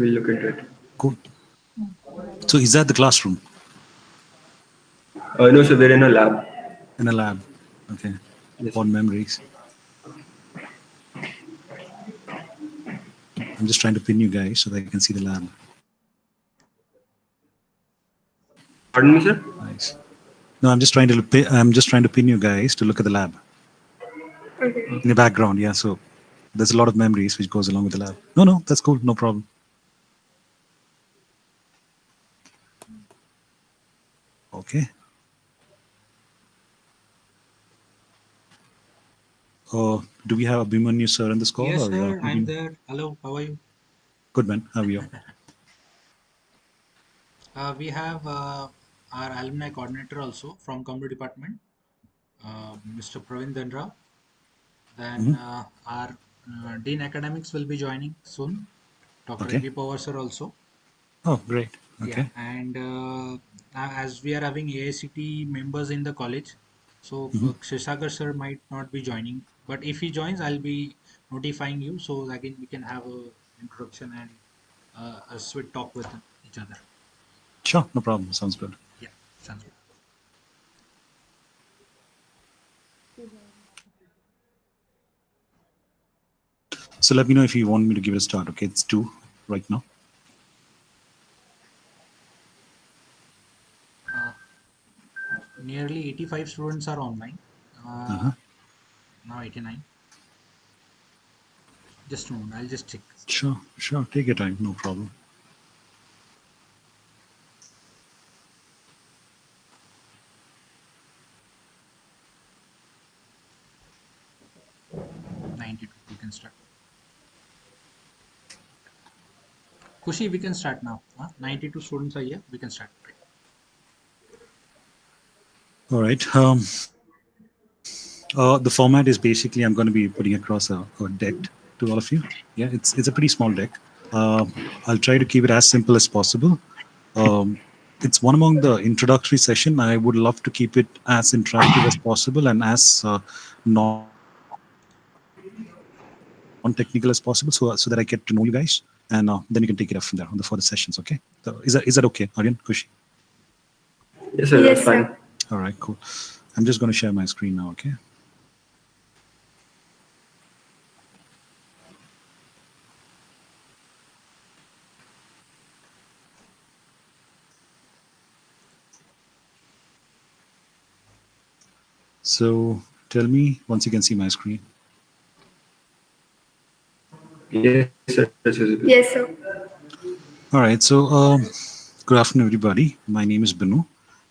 we'll look into it. Cool. So is that the classroom? No, so we're in a lab. In a lab. Okay. Yes. Fond memories. I'm just trying to pin you guys so that I can see the lab. Pardon me, sir? Nice. No, I'm just trying to pin you guys to look at the lab Okay. in the background. Yeah. So there's a lot of memories which goes along with the lab. No, that's cool. No problem. Okay. Do we have Abhimanyu sir on this call? Yes, Or sir. I'm there. Hello. How are you? Good man. How are you? We have our alumni coordinator also from computer department, Mr. Praveen Dhanra. Then our Dean Academics will be joining soon, Dr. Okay. MP Power sir also. Oh, great. Yeah, Okay. and as we are having AICT members in the college, so Kshisagar sir might not be joining. But if he joins, I'll be notifying you so again we can have a introduction and a sweet talk with each other. Sure. No problem. Sounds good. Yeah, sounds good. So let me know if you want me to give it a start. Okay. It's 2 right now. Nearly 85 students are online. Uh-huh. Now 89. Just a moment, I'll just check. Sure. Sure. Take your time. No problem. We can start. Kushi, we can start now. 92 students are here. We can start. All right. The format is basically I'm going to be putting across a deck to all of you. Yeah, it's a pretty small deck. I'll try to keep it as simple as possible. It's one among the introductory session. I would love to keep it as interactive as possible and as non-technical as possible, so that I get to know you guys, and then you can take it up from there on the further sessions. Okay? So is that okay, Aryan, Kushi? Yes, sir. Yes, That's fine. sir. All right, cool. I'm just going to share my screen now. Okay. So tell me once you can see my screen. Yes, sir. It's visible. Yes, sir. All right. So good afternoon, everybody. My name is Binno,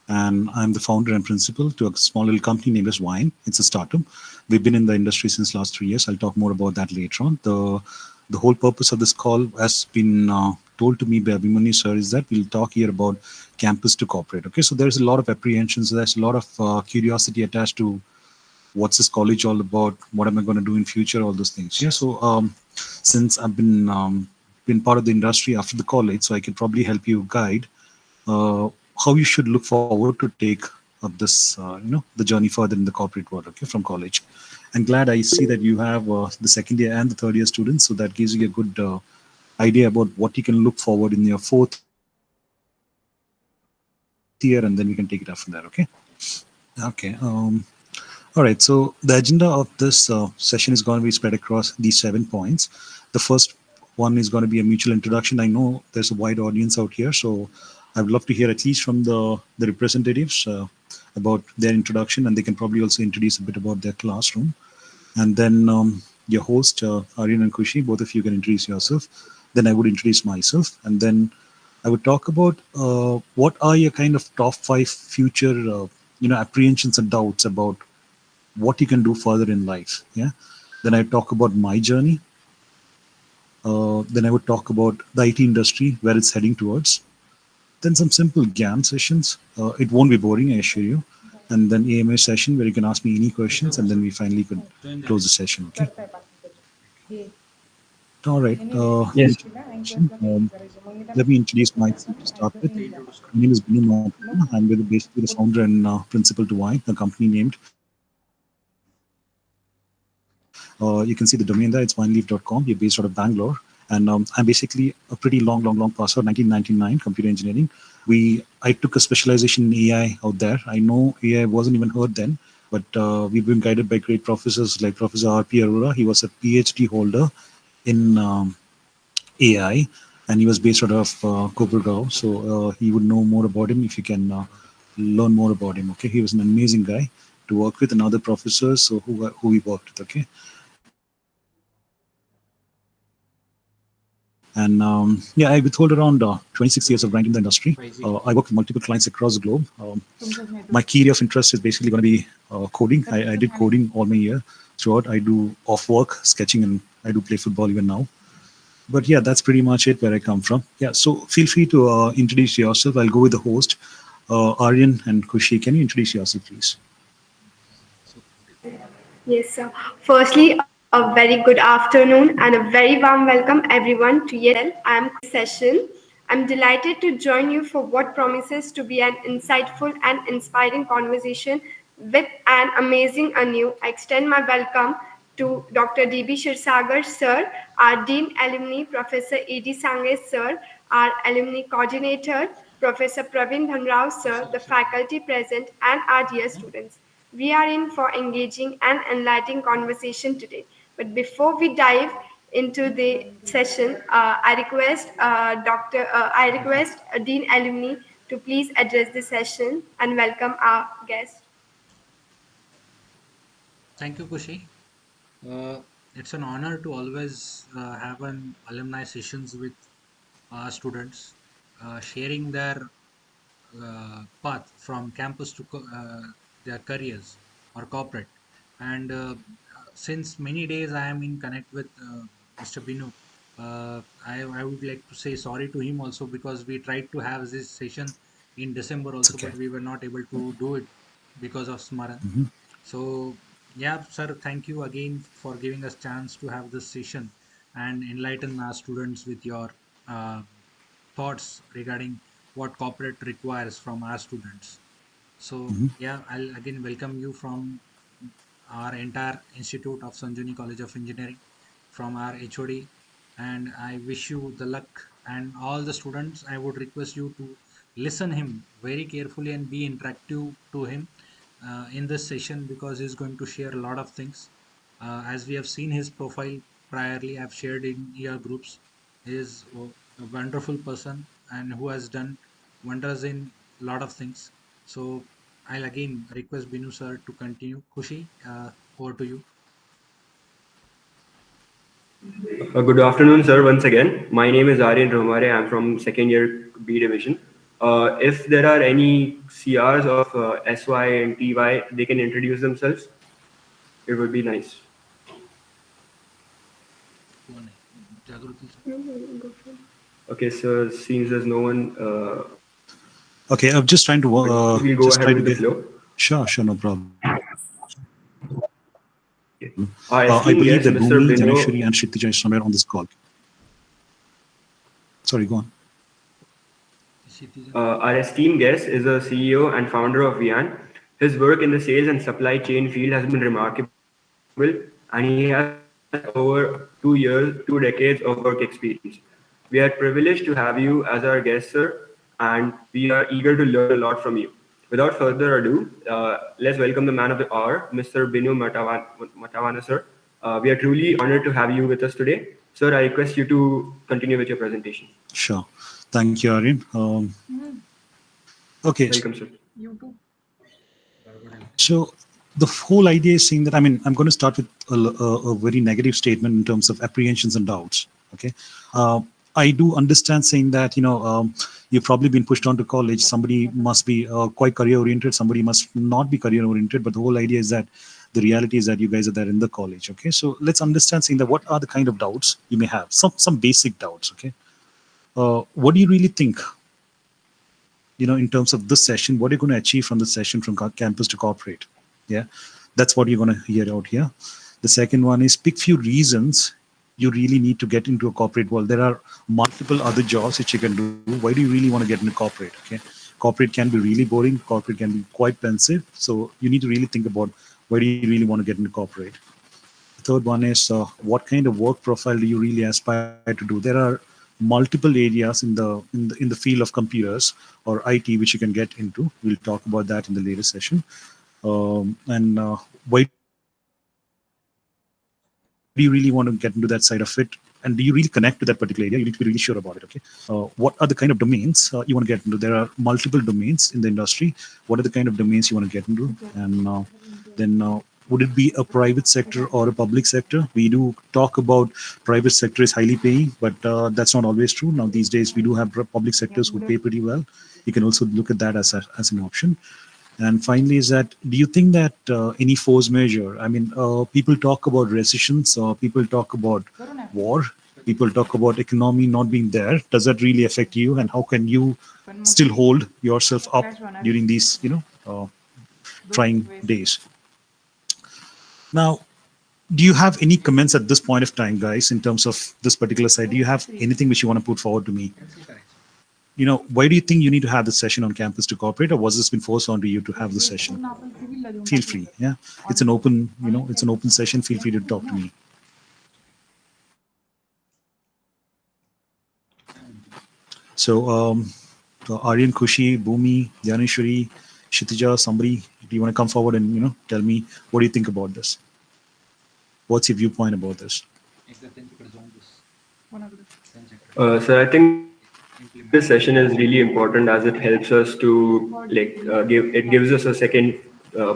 and I'm the founder and principal to a small little company named as Wine. It's a startup. We've been in the industry since last 3 years. I'll talk more about that later on. The whole purpose of this call has been told to me by Abhimanyu sir is that we'll talk here about campus to corporate. Okay, so there's a lot of apprehensions. There's a lot of curiosity attached to what's this college all about? What am I going to do in future? All those things. Yeah. So since I've been part of the industry after the college, so I can probably help you guide how you should look forward to take up this the journey further in the corporate world. Okay, from college. I'm glad I see that you have the second year and the third year students, so that gives you a good idea about what you can look forward in your fourth year, and then we can take it up from there. Okay. Okay. All right, so the agenda of this session is going to be spread across these 7 points. The first one is going to be a mutual introduction. I know there's a wide audience out here, so I would love to hear at least from the representatives about their introduction, and they can probably also introduce a bit about their classroom. And then your host, Aryan and Kushi, both of you can introduce yourself. Then I would introduce myself, and then I would talk about what are your kind of top 5 future, apprehensions and doubts about what you can do further in life. Yeah. Then I talk about my journey. Then I would talk about the IT industry, where it's heading towards. Then some simple GAN sessions. It won't be boring, I assure you. And then AMA session where you can ask me any questions, and then we finally could close the session. Okay. All right. Yes. Let me introduce myself to start with. My name is Binno Matavana. I'm basically the founder and principal to Wine, a company named. You can see the domain there. It's wineleaf.com. We're based out of Bangalore. and I'm basically a pretty long passer. 1999 computer engineering. I took a specialization in AI out there. I know AI wasn't even heard then, but we've been guided by great professors like Professor R.P. Arora. He was a PhD holder in AI, and he was based out of Kopergaon. So he would know more about him if you can learn more about him. Okay, he was an amazing guy to work with, and other professors so who we worked with. Okay, and yeah, I withhold around 26 years of rank in the industry. 5G. I work with multiple clients across the globe. My key area of interest is basically going to be coding. I did coding all my year throughout. I do off work sketching, and I do play football even now. But yeah, that's pretty much it where I come from. Yeah, so feel free to introduce yourself. I'll go with the host, Aryan and Kushi. Can you introduce yourself, please? So Yes, sir. Firstly, a very good afternoon and a very warm welcome everyone to yet I am session. I'm delighted to join you for what promises to be an insightful and inspiring conversation with an amazing Anu. I extend my welcome to Dr. D.B. Shirsagar, sir, our Dean Alumni, Professor E.D. Sange, sir, our Alumni Coordinator, Professor Praveen Dhanrao, sir, the faculty present, and our dear students. We are in for engaging and enlightening conversation today. But before we dive into the session, I request Dean Alumni to please address the session and welcome our guest. thank you, Kushi. It's an honor to always have an alumni sessions with our students, sharing their path from campus to their careers or corporate. And since many days I am in connect with Mr. Binu, I would like to say sorry to him also because we tried to have this session in December It's also, okay. but we were not able to do it because of Smaran. Hmm. So yeah, sir, thank you again for giving us chance to have this session and enlighten our students with your uh, thoughts regarding what corporate requires from our students. So Hmm. yeah, I'll again welcome you from our entire Institute of Sanjivani College of Engineering, from our HOD, and I wish you the luck. And all the students, I would request you to listen him very carefully and be interactive to him in this session because he's going to share a lot of things. As we have seen his profile priorly, I've shared in your groups. He is a wonderful person and who has done wonders in a lot of things. So I'll again request Binu sir to continue. Kushi, over to you. Good afternoon, sir. Once again, my name is Aryan Romare. I'm from second year B division. If there are any CRs of SY and TY, they can introduce themselves. It would be nice. कौन है? जागृति sir. Okay, so seems there's no one. Okay, I'm just trying to We'll go just ahead try to with the get. flow. Sure, no problem. Okay. Our I esteemed believe that guest, Mr. Bhumi, Binno, Janeshwari, and Kshitija is somewhere on this call. Sorry, go on. Kshitija. Our esteemed guest is a CEO and founder of Vian. His work in the sales and supply chain field has been remarkable, and he has over 2 years, 2 decades of work experience. We are privileged to have you as our guest, sir, and we are eager to learn a lot from you. Without further ado, let's welcome the man of the hour, Mr. Binno Matavana, sir. We are truly honored to have you with us today. Sir, I request you to continue with your presentation. Sure. Thank you, Aryan. Okay, Welcome, sir. so the whole idea is saying that, I mean, I'm going to start with a very negative statement in terms of apprehensions and doubts. Okay, I do understand saying that you've probably been pushed on to college. Somebody must be quite career oriented. Somebody must not be career oriented. But the whole idea is that the reality is that you guys are there in the college. Okay, so let's understand saying that what are the kind of doubts you may have. Some basic doubts. Okay, what do you really think? In terms of this session, what are you going to achieve from the session from campus to corporate? Yeah, that's what you're going to hear out here. The second one is pick few reasons you really need to get into a corporate world. There are multiple other jobs which you can do. Why do you really want to get into corporate? Okay, corporate can be really boring. Corporate can be quite pensive. So you need to really think about why do you really want to get into corporate. third one is what kind of work profile do you really aspire to do? There are multiple areas in the field of computers or IT which you can get into. We'll talk about that in the later session. And why do you really want to get into that side of it? And do you really connect to that particular area? You need to be really sure about it. Okay. What are the kind of domains you want to get into? There are multiple domains in the industry. What are the kind of domains you want to get into? And then would it be a private sector or a public sector? We do talk about private sector is highly paying, but that's not always true. Now these days we do have public sectors who pay pretty well. You can also look at that as an option. And finally, is that do you think that any force majeure? I mean, people talk about recessions, people talk about war, people talk about economy not being there. Does that really affect you? And how can you still hold yourself up during these, trying days? Now, do you have any comments at this point of time, guys, in terms of this particular side? Do you have anything which you want to put forward to me? Why do you think you need to have this session on campus to cooperate, or was this been forced onto you to have the session? Feel free. Yeah, it's an open, it's an open session. Feel free to talk to me. So, Aryan, Kushi, Bhumi, Dyaneshwari, Kshitija, somebody, do you want to come forward and tell me what do you think about this? What's your viewpoint about this? So I think this session is really important as it helps us to gives us a second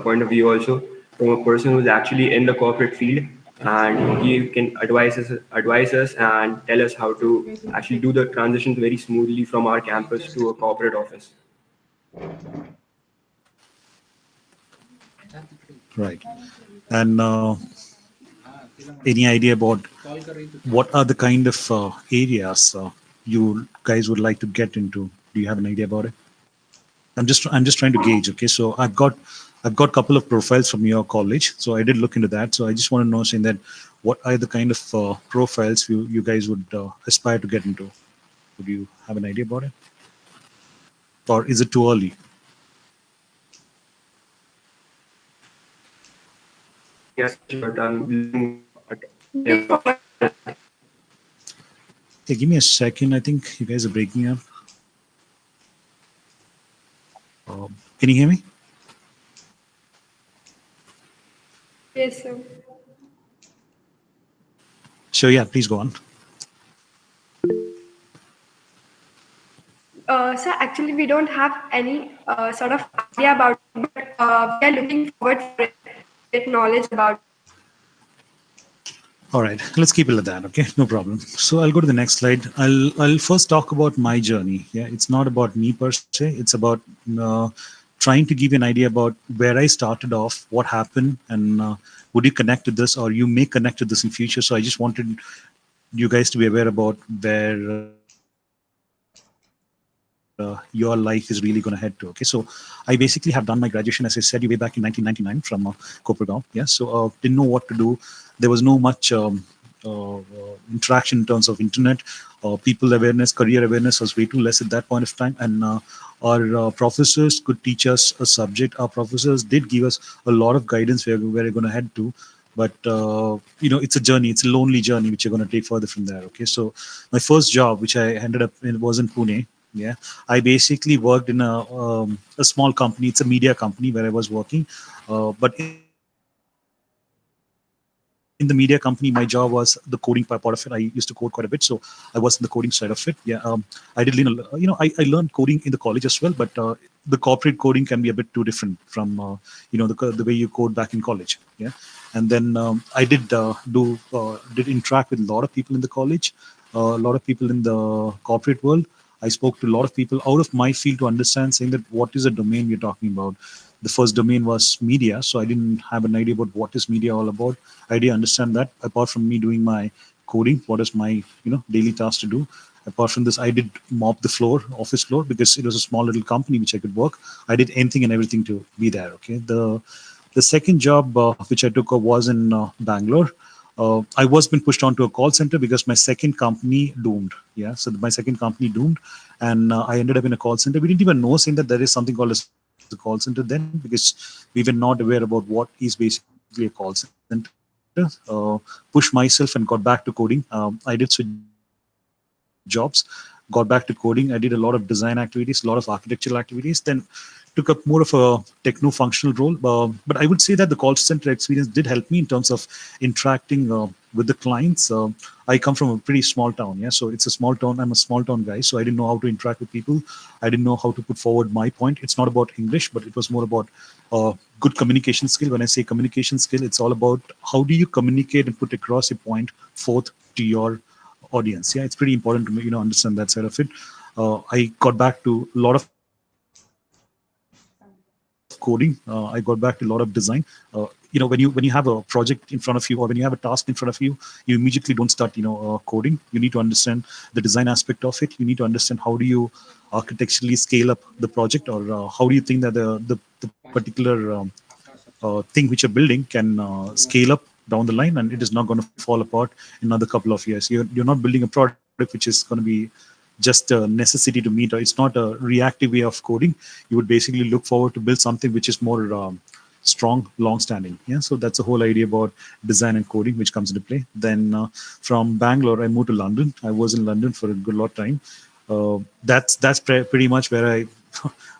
point of view also from a person who's actually in the corporate field, and he can advise us and tell us how to actually do the transition very smoothly from our campus to a corporate office. Right. And any idea about what are the kind of areas you guys would like to get into? Do you have an idea about it? I'm just trying to gauge. Okay, so I've got a couple of profiles from your college, so I did look into that. So I just want to know, saying that, what are the kind of profiles you guys would aspire to get into? Would you have an idea about it, or is it too early? Yes, but Hey, give me a second. I think you guys are breaking up. Can you hear me? Yes, sir. Sure. Yeah. Please go on. Sir, actually, we don't have any sort of idea about it, but we are looking forward for it, get knowledge about it. All right, let's keep it at that. Okay, no problem. So I'll go to the next slide. I'll first talk about my journey. Yeah, it's not about me per se. It's about trying to give you an idea about where I started off, what happened, and would you connect to this, or you may connect to this in future. So I just wanted you guys to be aware about where your life is really going to head to. Okay, so I basically have done my graduation, as I said, you way back in 1999 from Kopergaon. Yeah, so didn't know what to do. There was no much interaction in terms of internet, people awareness, career awareness was way too less at that point of time. And our professors could teach us a subject. Our professors did give us a lot of guidance where we're going to head to. But it's a journey. It's a lonely journey which you're going to take further from there. Okay, so my first job, which I ended up in, was in Pune. Yeah, I basically worked in a small company. It's a media company where I was working, but in the media company, my job was the coding part of it. I used to code quite a bit, so I was in the coding side of it. Yeah, I did learn, I learned coding in the college as well, but the corporate coding can be a bit too different from the way you code back in college. Yeah, and then I did interact with a lot of people in the college, a lot of people in the corporate world. I spoke to a lot of people out of my field to understand, saying that what is the domain we're talking about. The first domain was media, so I didn't have an idea about what is media all about. I didn't understand that. Apart from me doing my coding, what is my daily task to do. Apart from this, I did mop the floor, office floor, because it was a small little company which I could work. I did anything and everything to be there. Okay, the second job which I took was in Bangalore. I was been pushed onto a call center because my second company doomed. Yeah, so my second company doomed, and I ended up in a call center. We didn't even know, saying that there is something called as a call center then, because we were not aware about what is basically a call center. pushed myself and got back to coding. I did switch jobs, got back to coding. I did a lot of design activities, a lot of architectural activities, then took up more of a techno-functional role. But I would say that the call center experience did help me in terms of interacting with the clients. I come from a pretty small town, yeah, so it's a small town. I'm a small town guy, so I didn't know how to interact with people. I didn't know how to put forward my point. It's not about English, but it was more about good communication skill. When I say communication skill, it's all about how do you communicate and put across a point forth to your audience. Yeah, it's pretty important to understand that side of it. I got back to a lot of coding. I got back to a lot of design. When you when you have a project in front of you, or when you have a task in front of you, you immediately don't start coding. You need to understand the design aspect of it. You need to understand how do you architecturally scale up the project, or how do you think that the particular thing which you're building can scale up down the line, and it is not going to fall apart in another couple of years. You're not building a product which is going to be just a necessity to meet, or it's not a reactive way of coding. You would basically look forward to build something which is more strong, long standing. Yeah, so that's the whole idea about design and coding which comes into play. Then from Bangalore I moved to London. I was in London for a good lot of time. That's pretty much where I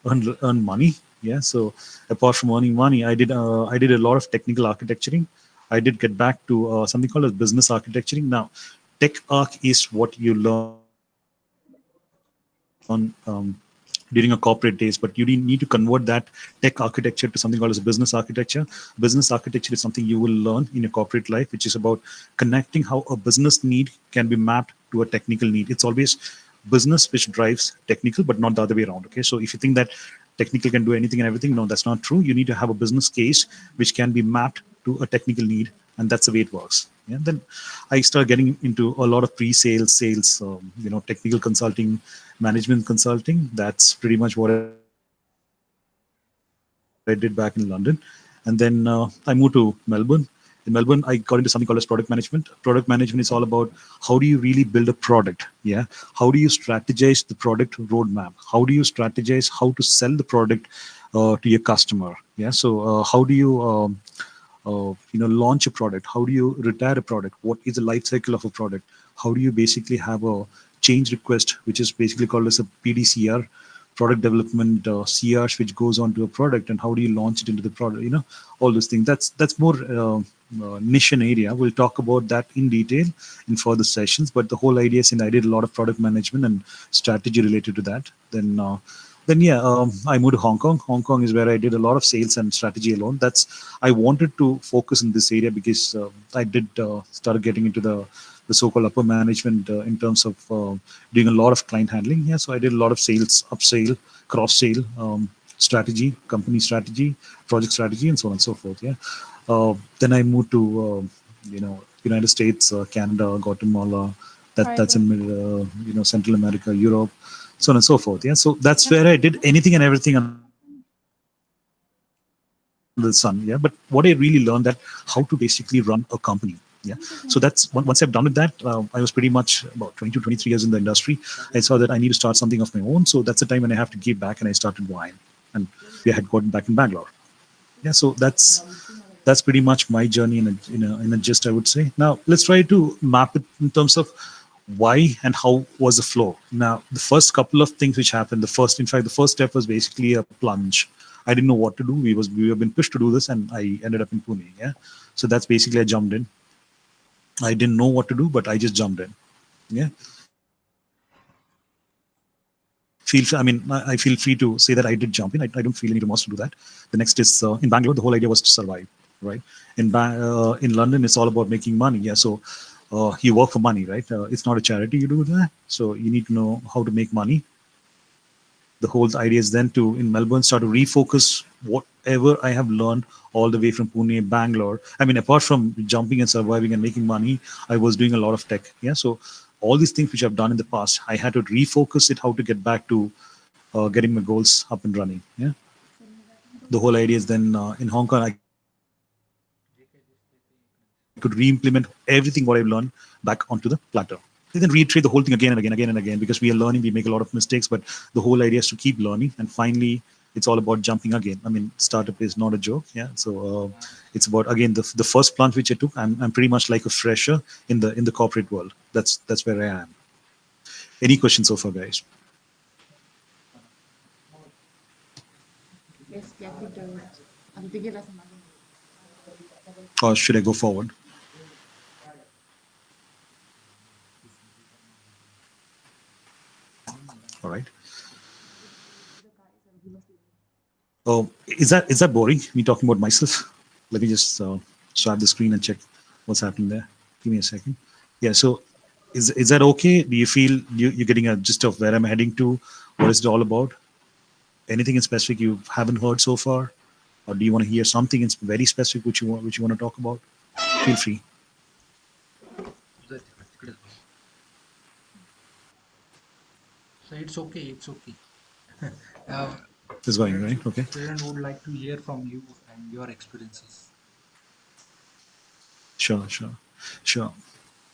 earn money. Yeah, so apart from earning money, I did a lot of technical architecturing. I did get back to something called as business architecturing. Now, tech arch is what you learn during a corporate days, but you need to convert that tech architecture to something called as a business architecture. Business architecture is something you will learn in your corporate life, which is about connecting how a business need can be mapped to a technical need. It's always business which drives technical, but not the other way around. Okay, so if you think that technical can do anything and everything, no, that's not true. You need to have a business case which can be mapped to a technical need, and that's the way it works. Yeah, then I started getting into a lot of pre-sales, sales, technical consulting, management consulting. That's pretty much what I did back in London. And then I moved to Melbourne. In Melbourne, I got into something called as product management. Product management is all about how do you really build a product. Yeah, how do you strategize the product roadmap? How do you strategize how to sell the product to your customer? Yeah, so how do you launch a product? How do you retire a product? What is the life cycle of a product? How do you basically have a change request, which is basically called as a PDCR, product development CRs, which goes on to a product, and how do you launch it into the product? All those things. That's more niche and area. We'll talk about that in detail in further sessions. But the whole idea is, I did a lot of product management and strategy related to that. Then yeah, I moved to Hong Kong. Hong Kong is where I did a lot of sales and strategy alone. I wanted to focus in this area because I did start getting into the so-called upper management in terms of doing a lot of client handling. Yeah, so I did a lot of sales, upsale, cross-sale, strategy, company strategy, project strategy, and so on and so forth. Yeah. Then I moved to United States, Canada, Guatemala. That's in Central America, Europe, so on and so forth. Yeah, so that's where I did anything and everything under the sun. Yeah, but what I really learned that how to basically run a company. Yeah, so that's once I've done with that, I was pretty much about 22, 23 years in the industry. I saw that I need to start something of my own. So that's the time when I have to give back, and I started Wine, and we had gotten back in Bangalore. Yeah, so that's pretty much my journey in a gist, I would say. Now let's try to map it in terms of why and how was the flow. Now the first couple of things which happened, the first step was basically a plunge. I didn't know what to do. We have been pushed to do this, and I ended up in Pune. Yeah, so that's basically I jumped in. I didn't know what to do, but I just jumped in. Yeah, I feel free to say that I did jump in. I don't feel any remorse to do that. The next is in Bangalore. The whole idea was to survive, right? In London, it's all about making money. Yeah, so you work for money, right? It's not a charity. You do that, so you need to know how to make money. The whole idea is then to in Melbourne start to refocus whatever I have learned all the way from Pune, Bangalore. I mean, apart from jumping and surviving and making money, I was doing a lot of tech. Yeah, so all these things which I've done in the past, I had to refocus it how to get back to getting my goals up and running. Yeah, the whole idea is then in Hong Kong, I could re-implement everything what I've learned back onto the platter. They then reiterate the whole thing again and again and again because we are learning, we make a lot of mistakes, but the whole idea is to keep learning and finally it's all about jumping again. I mean, startup is not a joke. Yeah. So it's about, again, the first plunge which I took. I'm pretty much like a fresher in the corporate world. That's where I am. Any questions so far, guys? Or should I go forward? All right. Oh, is that boring? Me talking about myself? Let me just swap the screen and check what's happening there. Give me a second. Yeah. So, is that okay? Do you feel you're getting a gist of where I'm heading to? What is it all about? Anything in specific you haven't heard so far, or do you want to hear something in very specific which you want to talk about? Feel free. So it's okay. It's okay. uh, It's going right. Okay. Student would like to hear from you and your experiences. Sure. Sure. Sure.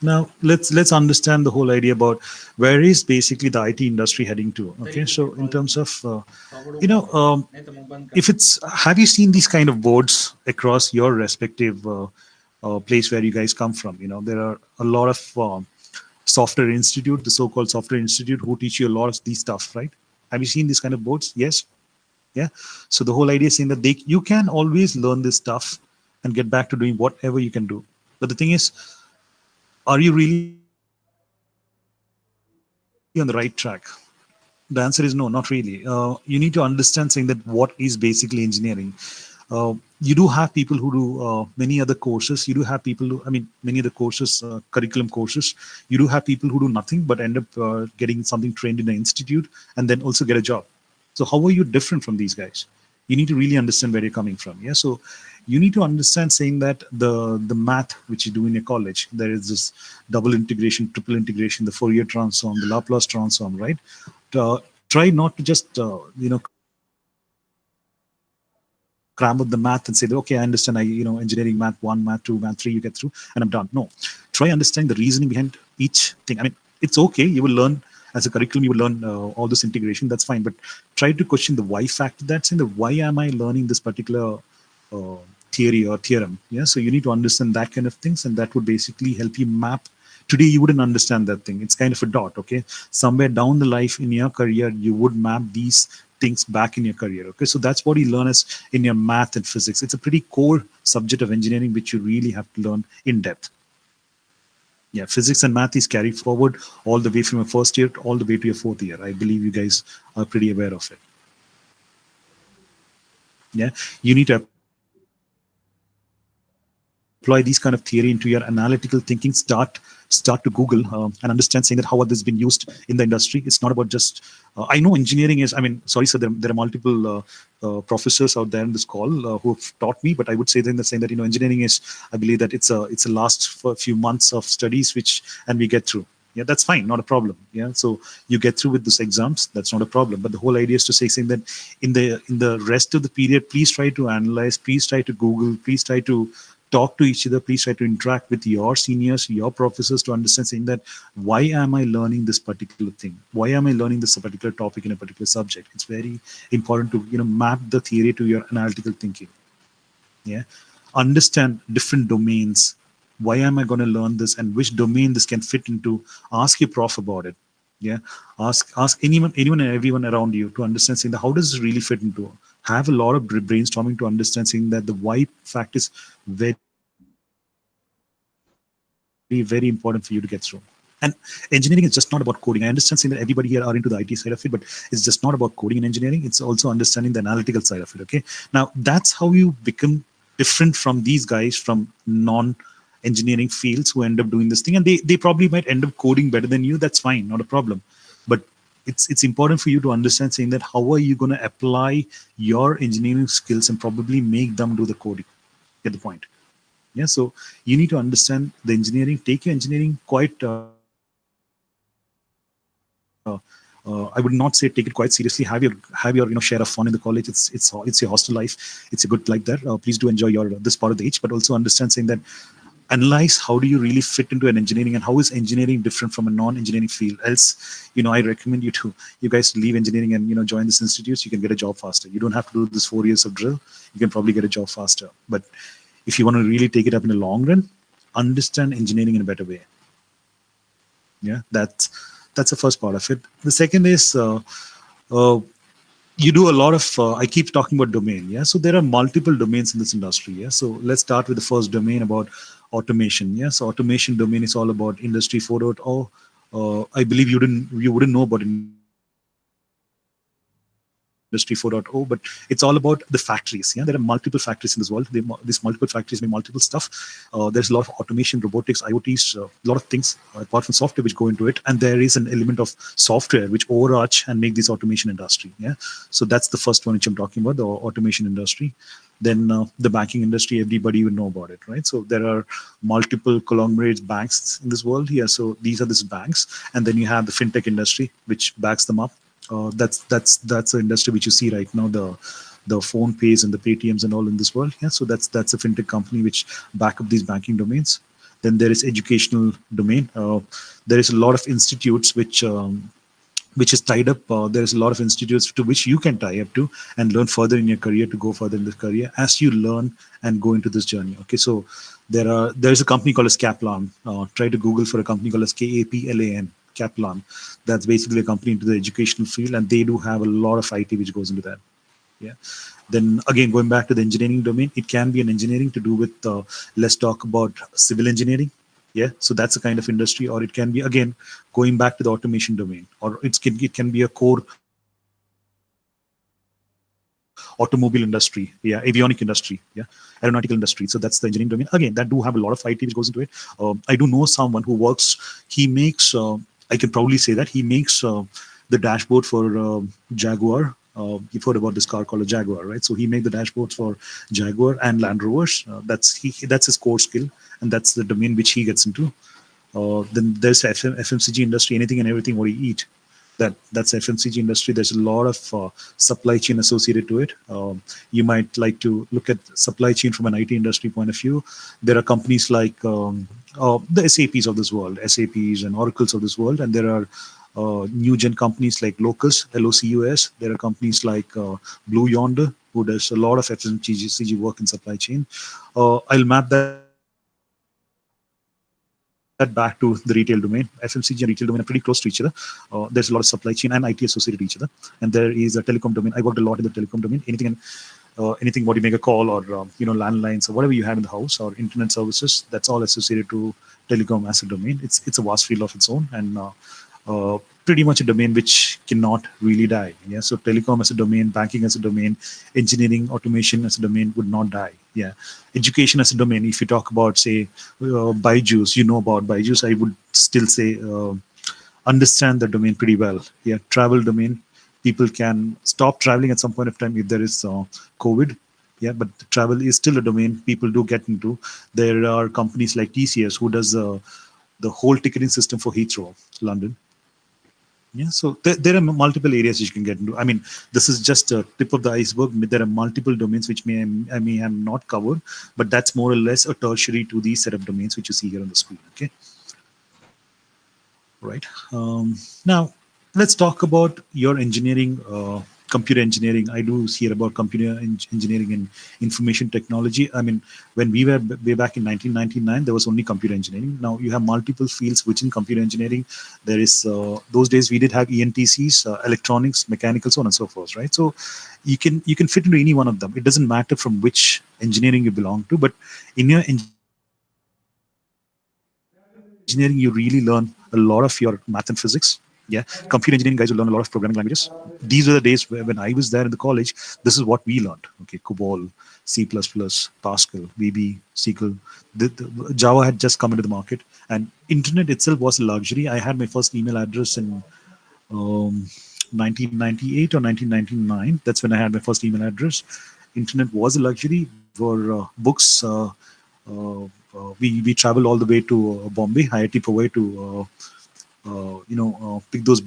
Now let's understand the whole idea about where is basically the IT industry heading to. Okay, so in terms of you know if it's, have you seen these kind of boards across your respective place where you guys come from? There are a lot of software institute, the so-called software institute, who teach you a lot of these stuff, right? Have you seen these kind of boards? Yes. Yeah. So the whole idea is saying that you can always learn this stuff and get back to doing whatever you can do. But the thing is, are you really on the right track? The answer is no, not really. You need to understand saying that what is basically engineering. You do have people who do many other courses. You do have people who, many other courses, curriculum courses. You do have people who do nothing but end up getting something trained in an institute and then also get a job. So how are you different from these guys? You need to really understand where you're coming from. Yeah. So you need to understand saying that the math which you do in your college, there is this double integration, triple integration, the Fourier transform, the Laplace transform, right? Try not to just cram up the math and say that, okay, I understand, engineering math 1, math 2, math 3, you get through and I'm done. No, try understanding the reasoning behind each thing. I mean, it's okay, you will learn as a curriculum, you will learn all this integration, that's fine, but try to question the why factor. That's in the why am I learning this particular theory or theorem. Yeah, so you need to understand that kind of things, and that would basically help you map. Today you wouldn't understand that thing, it's kind of a dot. Okay, somewhere down the life in your career you would map these things back in your career. Okay, so that's what you learn as in your math and physics. It's a pretty core subject of engineering which you really have to learn in depth. Yeah, physics and math is carried forward all the way from your first year all the way to your fourth year. I believe you guys are pretty aware of it. Yeah, you need to apply these kind of theory into your analytical thinking. Start to Google and understand saying that how are this been used in the industry. It's not about just I know engineering is, I mean, sorry sir, there are multiple professors out there in this call who have taught me, but I would say then saying that engineering is, I believe that it's a last for a few months of studies which, and we get through. Yeah, that's fine, not a problem. Yeah, so you get through with those exams, that's not a problem. But the whole idea is to say saying that in the rest of the period, please try to analyze, please try to Google, please try to talk to each other, please try to interact with your seniors, your professors, to understand saying that why am I learning this particular thing, why am I learning this particular topic in a particular subject. It's very important to map the theory to your analytical thinking. Yeah, understand different domains. Why am I going to learn this and which domain this can fit into? Ask your prof about it. Yeah, ask anyone and everyone around you to understand saying that how does this really fit into. Have a lot of brainstorming to understand saying that the why fact is very very important for you to get through. And engineering is just not about coding. I understand saying that everybody here are into the IT side of it, but it's just not about coding and engineering. It's also understanding the analytical side of it. Okay, now that's how you become different from these guys from non-engineering fields who end up doing this thing, and they probably might end up coding better than you. That's fine, not a problem. But it's important for you to understand saying that how are you going to apply your engineering skills and probably make them do the coding. Get the point? Yeah, so you need to understand the engineering, take your engineering quite I would not say take it quite seriously. Have your share of fun in the college. It's your hostel life. It's a good like that. Please do enjoy your this part of the age, but also understand saying that analyze how do you really fit into an engineering, and how is engineering different from a non-engineering field. Else, I recommend you guys to leave engineering and join this institutes. You can get a job faster. You don't have to do this 4 years of drill. You can probably get a job faster. But if you want to really take it up in the long run, understand engineering in a better way. Yeah, that's the first part of it. The second is uh, you do a lot of I keep talking about domain. Yeah, so there are multiple domains in this industry. Yeah, so let's start with the first domain about automation. Yeah, so automation domain is all about industry 4.0. I believe you wouldn't know about industry 4.0, but it's all about the factories. Yeah, there are multiple factories in this world. These multiple factories may multiple stuff. There's a lot of automation, robotics, IoTs, a lot of things apart from software which go into it, and there is an element of software which overarch and make this automation industry. Yeah, so that's the first one which I'm talking about, the automation industry. Then the banking industry, everybody would know about it, right? So there are multiple conglomerates, banks in this world here. So these are these banks, and then you have the fintech industry which backs them up. That's the industry which you see right now, the phone pays and the Paytms and all in this world. Yeah, so that's a fintech company which back up these banking domains. Then there is educational domain. There is a lot of institutes which is tied up. There's a lot of institutes to which you can tie up to and learn further in your career, to go further in this career as you learn and go into this journey. Okay, so there's a company called as Kaplan. Try to Google for a company called as Kaplan. Kaplan. That's basically a company into the educational field, and they do have a lot of IT which goes into that. Yeah. Then again, going back to the engineering domain, it can be an engineering to do with, let's talk about civil engineering. Yeah, so that's a kind of industry. Or it can be, again, going back to the automation domain, or it can be a core automobile industry, avionic industry, aeronautical industry. So that's the engineering domain. Again, that do have a lot of IT which goes into it. I do know someone who works. He makes. I can proudly say that he makes the dashboard for Jaguar. You've heard about this car called a Jaguar, right? So he made the dashboards for Jaguar and Land Rovers. That's his core skill, and that's the domain which he gets into. Then there's FMCG industry, anything and everything what you eat. That's FMCG industry. There's a lot of supply chain associated to it. You might like to look at supply chain from an IT industry point of view. There are companies like the SAPs of this world, SAPs and Oracles of this world, and there are new gen companies like Locus, LOCUS. There are companies like Blue Yonder, who does a lot of FMCG work in supply chain. I'll map that back to the retail domain. FMCG and retail domain are pretty close to each other. There's a lot of supply chain and IT associated to each other. And there is a telecom domain. I worked a lot in the telecom domain. Anything what you make a call, or landlines, or whatever you have in the house, or internet services, that's all associated to telecom as a domain. It's a vast field of its own, and pretty much a domain which cannot really die. Yeah, so telecom as a domain, banking as a domain, engineering, automation as a domain would not die. Yeah, education as a domain. If you talk about, say, Byju's, about Byju's, I would still say understand the domain pretty well. Yeah, travel domain. People can stop traveling at some point of time if there is COVID. Yeah, but travel is still a domain people do get into. There are companies like TCS who does the whole ticketing system for Heathrow, London. Yeah, so there are multiple areas you can get into. I mean, this is just a tip of the iceberg. There are multiple domains which I may have not covered, but that's more or less a tertiary to these set of domains which you see here on the screen. Okay, right. Now, let's talk about your engineering, computer engineering. I do hear about computer engineering and information technology. I mean, when we were way back in 1999, there was only computer engineering. Now you have multiple fields within computer engineering. There is those days we did have ENTCs, electronics, mechanical, so on and so forth, right? So you can fit into any one of them. It doesn't matter from which engineering you belong to, but in your engineering you really learn a lot of your math and physics. Yeah, computer engineering guys will learn a lot of programming languages. These were the days when I was there in the college. This is what we learned. Okay, COBOL, C++, Pascal, VB, SQL. Java had just come into the market, and internet itself was a luxury. I had my first email address in um, 1998 or 1999. That's when I had my first email address. Internet was a luxury. There were books. We traveled all the way to Bombay, IIT Powai, to pick those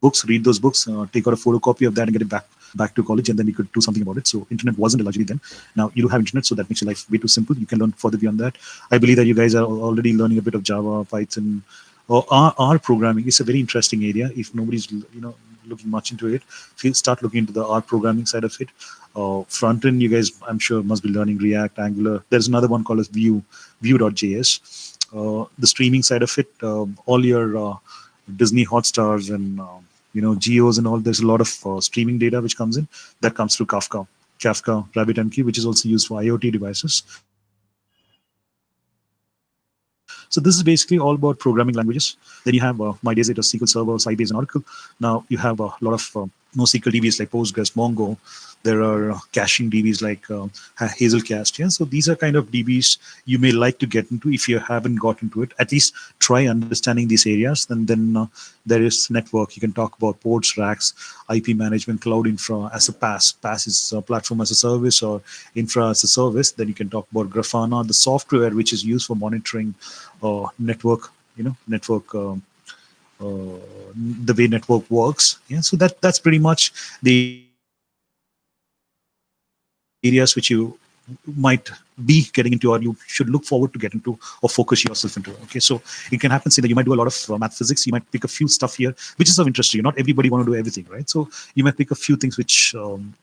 books, read those books, take out a photocopy of that, and get it back to the office. back to college, and then we could do something about it. So internet wasn't a luxury then. Now you do have internet, so that makes your life way too simple. You can learn further beyond that. I believe that you guys are already learning a bit of Java, Python, or R programming. It's a very interesting area. If nobody's looking much into it, if you start looking into the R programming side of it, front end, you guys I'm sure must be learning React, Angular. There's another one called as Vue.js. The streaming side of it, all your Disney Hotstars and Geos and all. There's a lot of streaming data which comes in that comes through Kafka, RabbitMQ, which is also used for IoT devices. So this is basically all about programming languages. Then you have my days it was SQL Server, Sybase, and Oracle. Now you have a lot of NoSQL DBs like Postgres, Mongo. There are caching DBs like Hazelcast. Yeah, so these are kind of DBs you may like to get into. If you haven't got into it, at least try understanding these areas. And then there is network. You can talk about ports, racks, IP management, cloud infra as a PaaS. PaaS is platform as a service or infra as a service. Then you can talk about Grafana, the software which is used for monitoring network. Network. The way network works. Yeah, so that's pretty much the areas which you might be getting into, or you should look forward to get into, or focus yourself into. Okay, so it can happen, say that you might do a lot of math physics, you might pick a few stuff here which is of interest to you. Not everybody want to do everything, right? So you might pick a few things which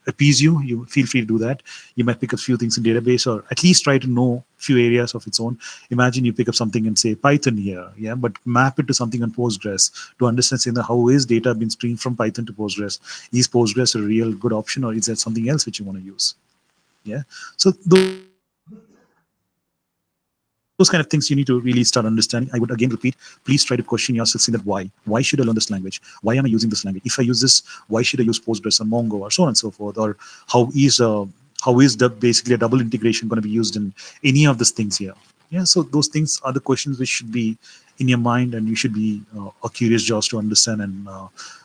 appease you feel free to do that. You might pick a few things in database, or at least try to know few areas of its own. Imagine you pick up something and say Python here, yeah, but map it to something on Postgres to understand, saying that how is data being streamed from Python to Postgres. Is Postgres a real good option, or is there something else which you want to use? Yeah, so those kind of things you need to really start understanding. I would again repeat, please try to question yourself, saying that why should I learn this language? Why am I using this language? If I use this, why should I use Postgres or Mongo or so on and so forth? Or how is the basically a double integration going to be used in any of these things here? Yeah, so those things are the questions which should be in your mind, and you should be a curious just to understand and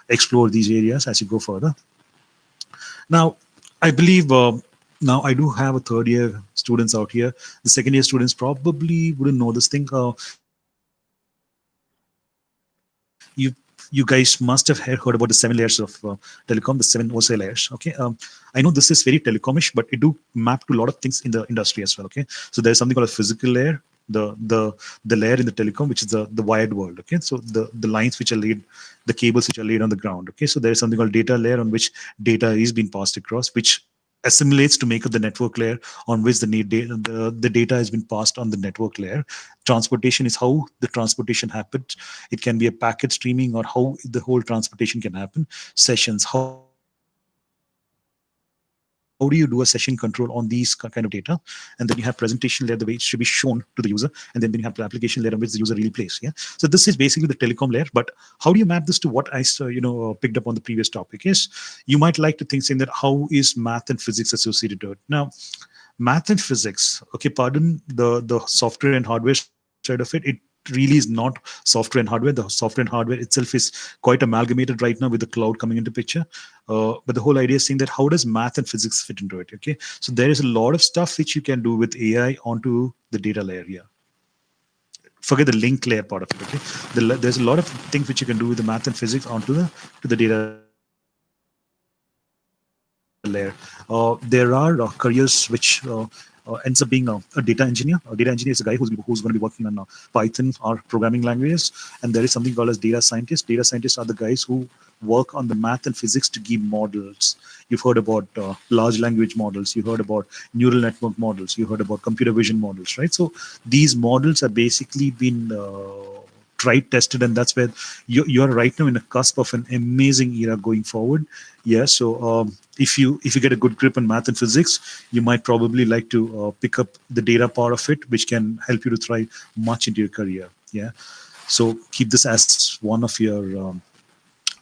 explore these areas as you go further. Now, I believe now I do have a third year students out here. The second year students probably wouldn't know this thing. You guys must have heard about the 7 layers of telecom, the 7 OSI layers. Okay, I know this is very telecomish, but it do map to a lot of things in the industry as well. Okay, so there's something called a physical layer, the layer in the telecom, which is the wired world. Okay, so the lines which are laid, the cables which are laid on the ground. Okay, so there's something called data layer on which data is being passed across, which assimilates to make up the network layer on which the data has been passed on the network layer. Transportation is how the transportation happens. It can be a packet streaming, or how the whole transportation can happen. Sessions, how do you do a session control on these kind of data? And then you have presentation layer, the way it should be shown to the user, and then you have the application layer on which the user really plays. Yeah, so this is basically the telecom layer. But how do you map this to what I picked up on the previous topic? Is you might like to think, saying that how is math and physics associated to it? Now, math and physics, okay, pardon the software and hardware side of it really is not software and hardware. The software and hardware itself is quite amalgamated right now with the cloud coming into picture. But the whole idea is saying that how does math and physics fit into it? Okay, so there is a lot of stuff which you can do with AI onto the data layer here. Forget the link layer part of it. Okay, there's a lot of things which you can do with the math and physics onto the data layer. There are careers which ends up being a data engineer. A data engineer is a guy who's going to be working on Python or programming languages. And there is something called as data scientists. Data scientists are the guys who work on the math and physics to give models. You've heard about large language models. You heard about neural network models. You heard about computer vision models, right? So these models are basically been tried, tested, and that's where you're right now in the cusp of an amazing era going forward. Yeah, so if you get a good grip on math and physics, you might probably like to pick up the data part of it, which can help you to thrive much into your career. Yeah, so keep this as one of your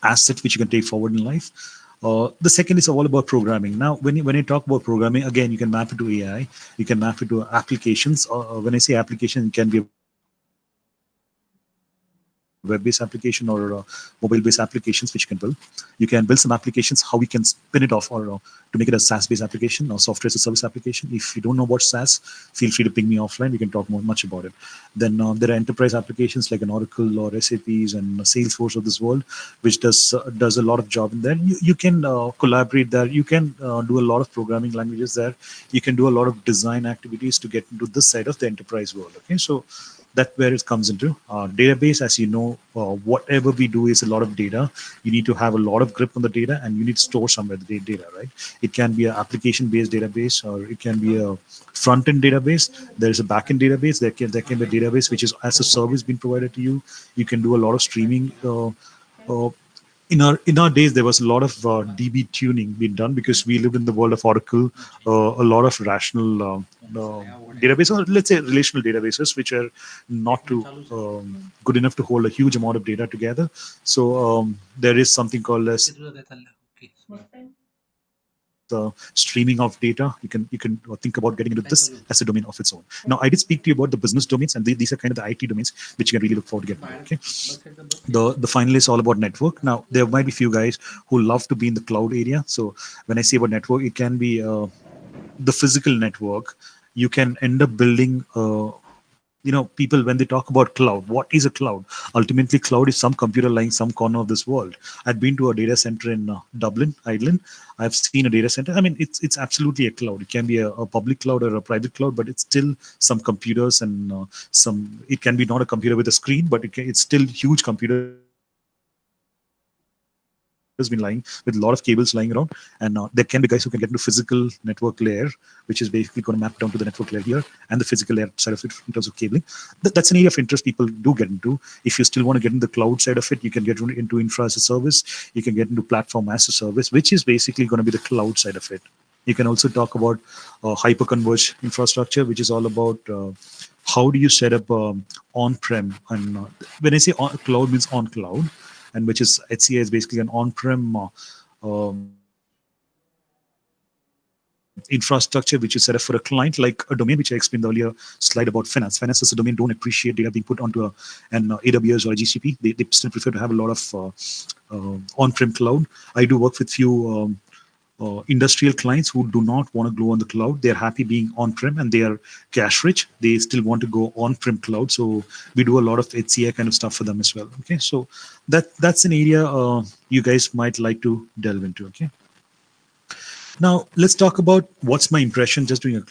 assets which you can take forward in life. The second is all about programming. Now, when you talk about programming, again, you can map it to AI, you can map it to applications. When I say application, it can be a web application, it can be a mobile application, web-based application or mobile-based applications which you can build. You can build some applications, how we can spin it off, or to make it a SaaS-based application or software as a service application. If you don't know about SaaS, feel free to ping me offline. We can talk much about it. Then there are enterprise applications like an Oracle or SAPs and Salesforce of this world, which does a lot of job in there. You can collaborate there. You can do a lot of programming languages there. You can do a lot of design activities to get into this side of the enterprise world. Okay, so that's where it comes into database. As you know, whatever we do is a lot of data. You need to have a lot of grip on the data, and you need to store somewhere the data, right? It can be an application based database, or it can be a front end database. There is a back end database. There can be a database which is as a service being provided to you. You can do a lot of streaming. Uh, in our days, there was a lot of DB tuning being done because we lived in the world of Oracle. A lot of rational database, or let's say relational databases, which are not too good enough to hold a huge amount of data together. So there is something called as streaming of data. You can think about getting into this as a domain of its own. Now, I did speak to you about the business domains, and these are kind of the IT domains which you can really look forward to getting. Okay, the final is all about network. Now, there might be few guys who love to be in the cloud area. So when I say about network, it can be the physical network. You can end up building. People, when they talk about cloud, what is a cloud? Ultimately, cloud is some computer lying some corner of this world. I've been to a data center in Dublin, Ireland. I've seen a data center. I mean, it's absolutely a cloud. It can be a public cloud or a private cloud, but it's still some computers and some. It can be not a computer with a screen, but it's still huge computers been lying with a lot of cables lying around, and there can be guys who can get into physical network layer, which is basically going to map down to the network layer here and the physical layer side of it in terms of cabling. That's an area of interest people do get into. If you still want to get into the cloud side of it, you can get into infra as a service. You can get into platform as a service, which is basically going to be the cloud side of it. You can also talk about hyperconverged infrastructure, which is all about how do you set up on-prem. And when I say cloud, means on cloud, and which is HCI is basically an on-prem infrastructure which is set up for a client, like a domain which I explained the earlier slide about finance. Finance as a domain don't appreciate data being put onto an AWS or a GCP. They still prefer to have a lot of on-prem cloud. I do work with few industrial clients who do not want to go on the cloud. They're happy being on-prem, and they are cash rich. They still want to go on-prem cloud. So we do a lot of HCI kind of stuff for them as well. Okay, so that's an area you guys might like to delve into. Okay. Now let's talk about what's my impression. Just doing a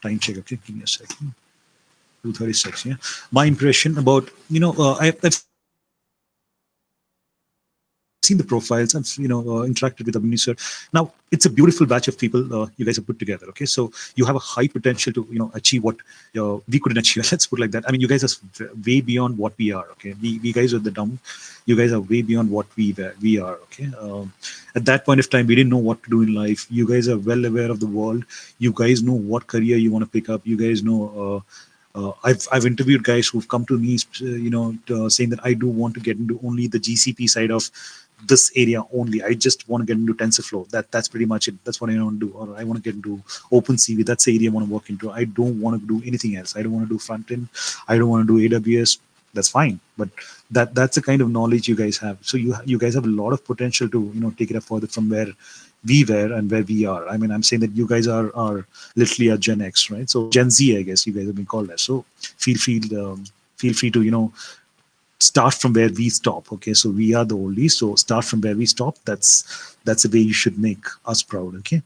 time check. Okay, give me a second. 2:36. Yeah, my impression about I've seen the profiles. I've interacted with Alumni sir. Now it's a beautiful batch of people you guys have put together. Okay, so you have a high potential to achieve what we couldn't achieve. Let's put it like that. I mean, you guys are way beyond what we are. Okay, we guys are the dumb. You guys are way beyond what we are. Okay, at that point of time, we didn't know what to do in life. You guys are well aware of the world. You guys know what career you want to pick up. You guys know. I've interviewed guys who've come to me, saying that I do want to get into only the GCP side of this area only. I just want to get into TensorFlow. That's pretty much it. That's what I want to do. Or I want to get into OpenCV. That's the area I want to work into. I don't want to do anything else. I don't want to do front end. I don't want to do AWS. That's fine. But that's the kind of knowledge you guys have. So you guys have a lot of potential to take it up further from where we were and where we are. I mean, I'm saying that you guys are literally a Gen X, right? So Gen Z, I guess you guys have been called as. So feel free to start from where we stop. Okay, so we are the oldies. So start from where we stop. That's the way you should make us proud. Okay.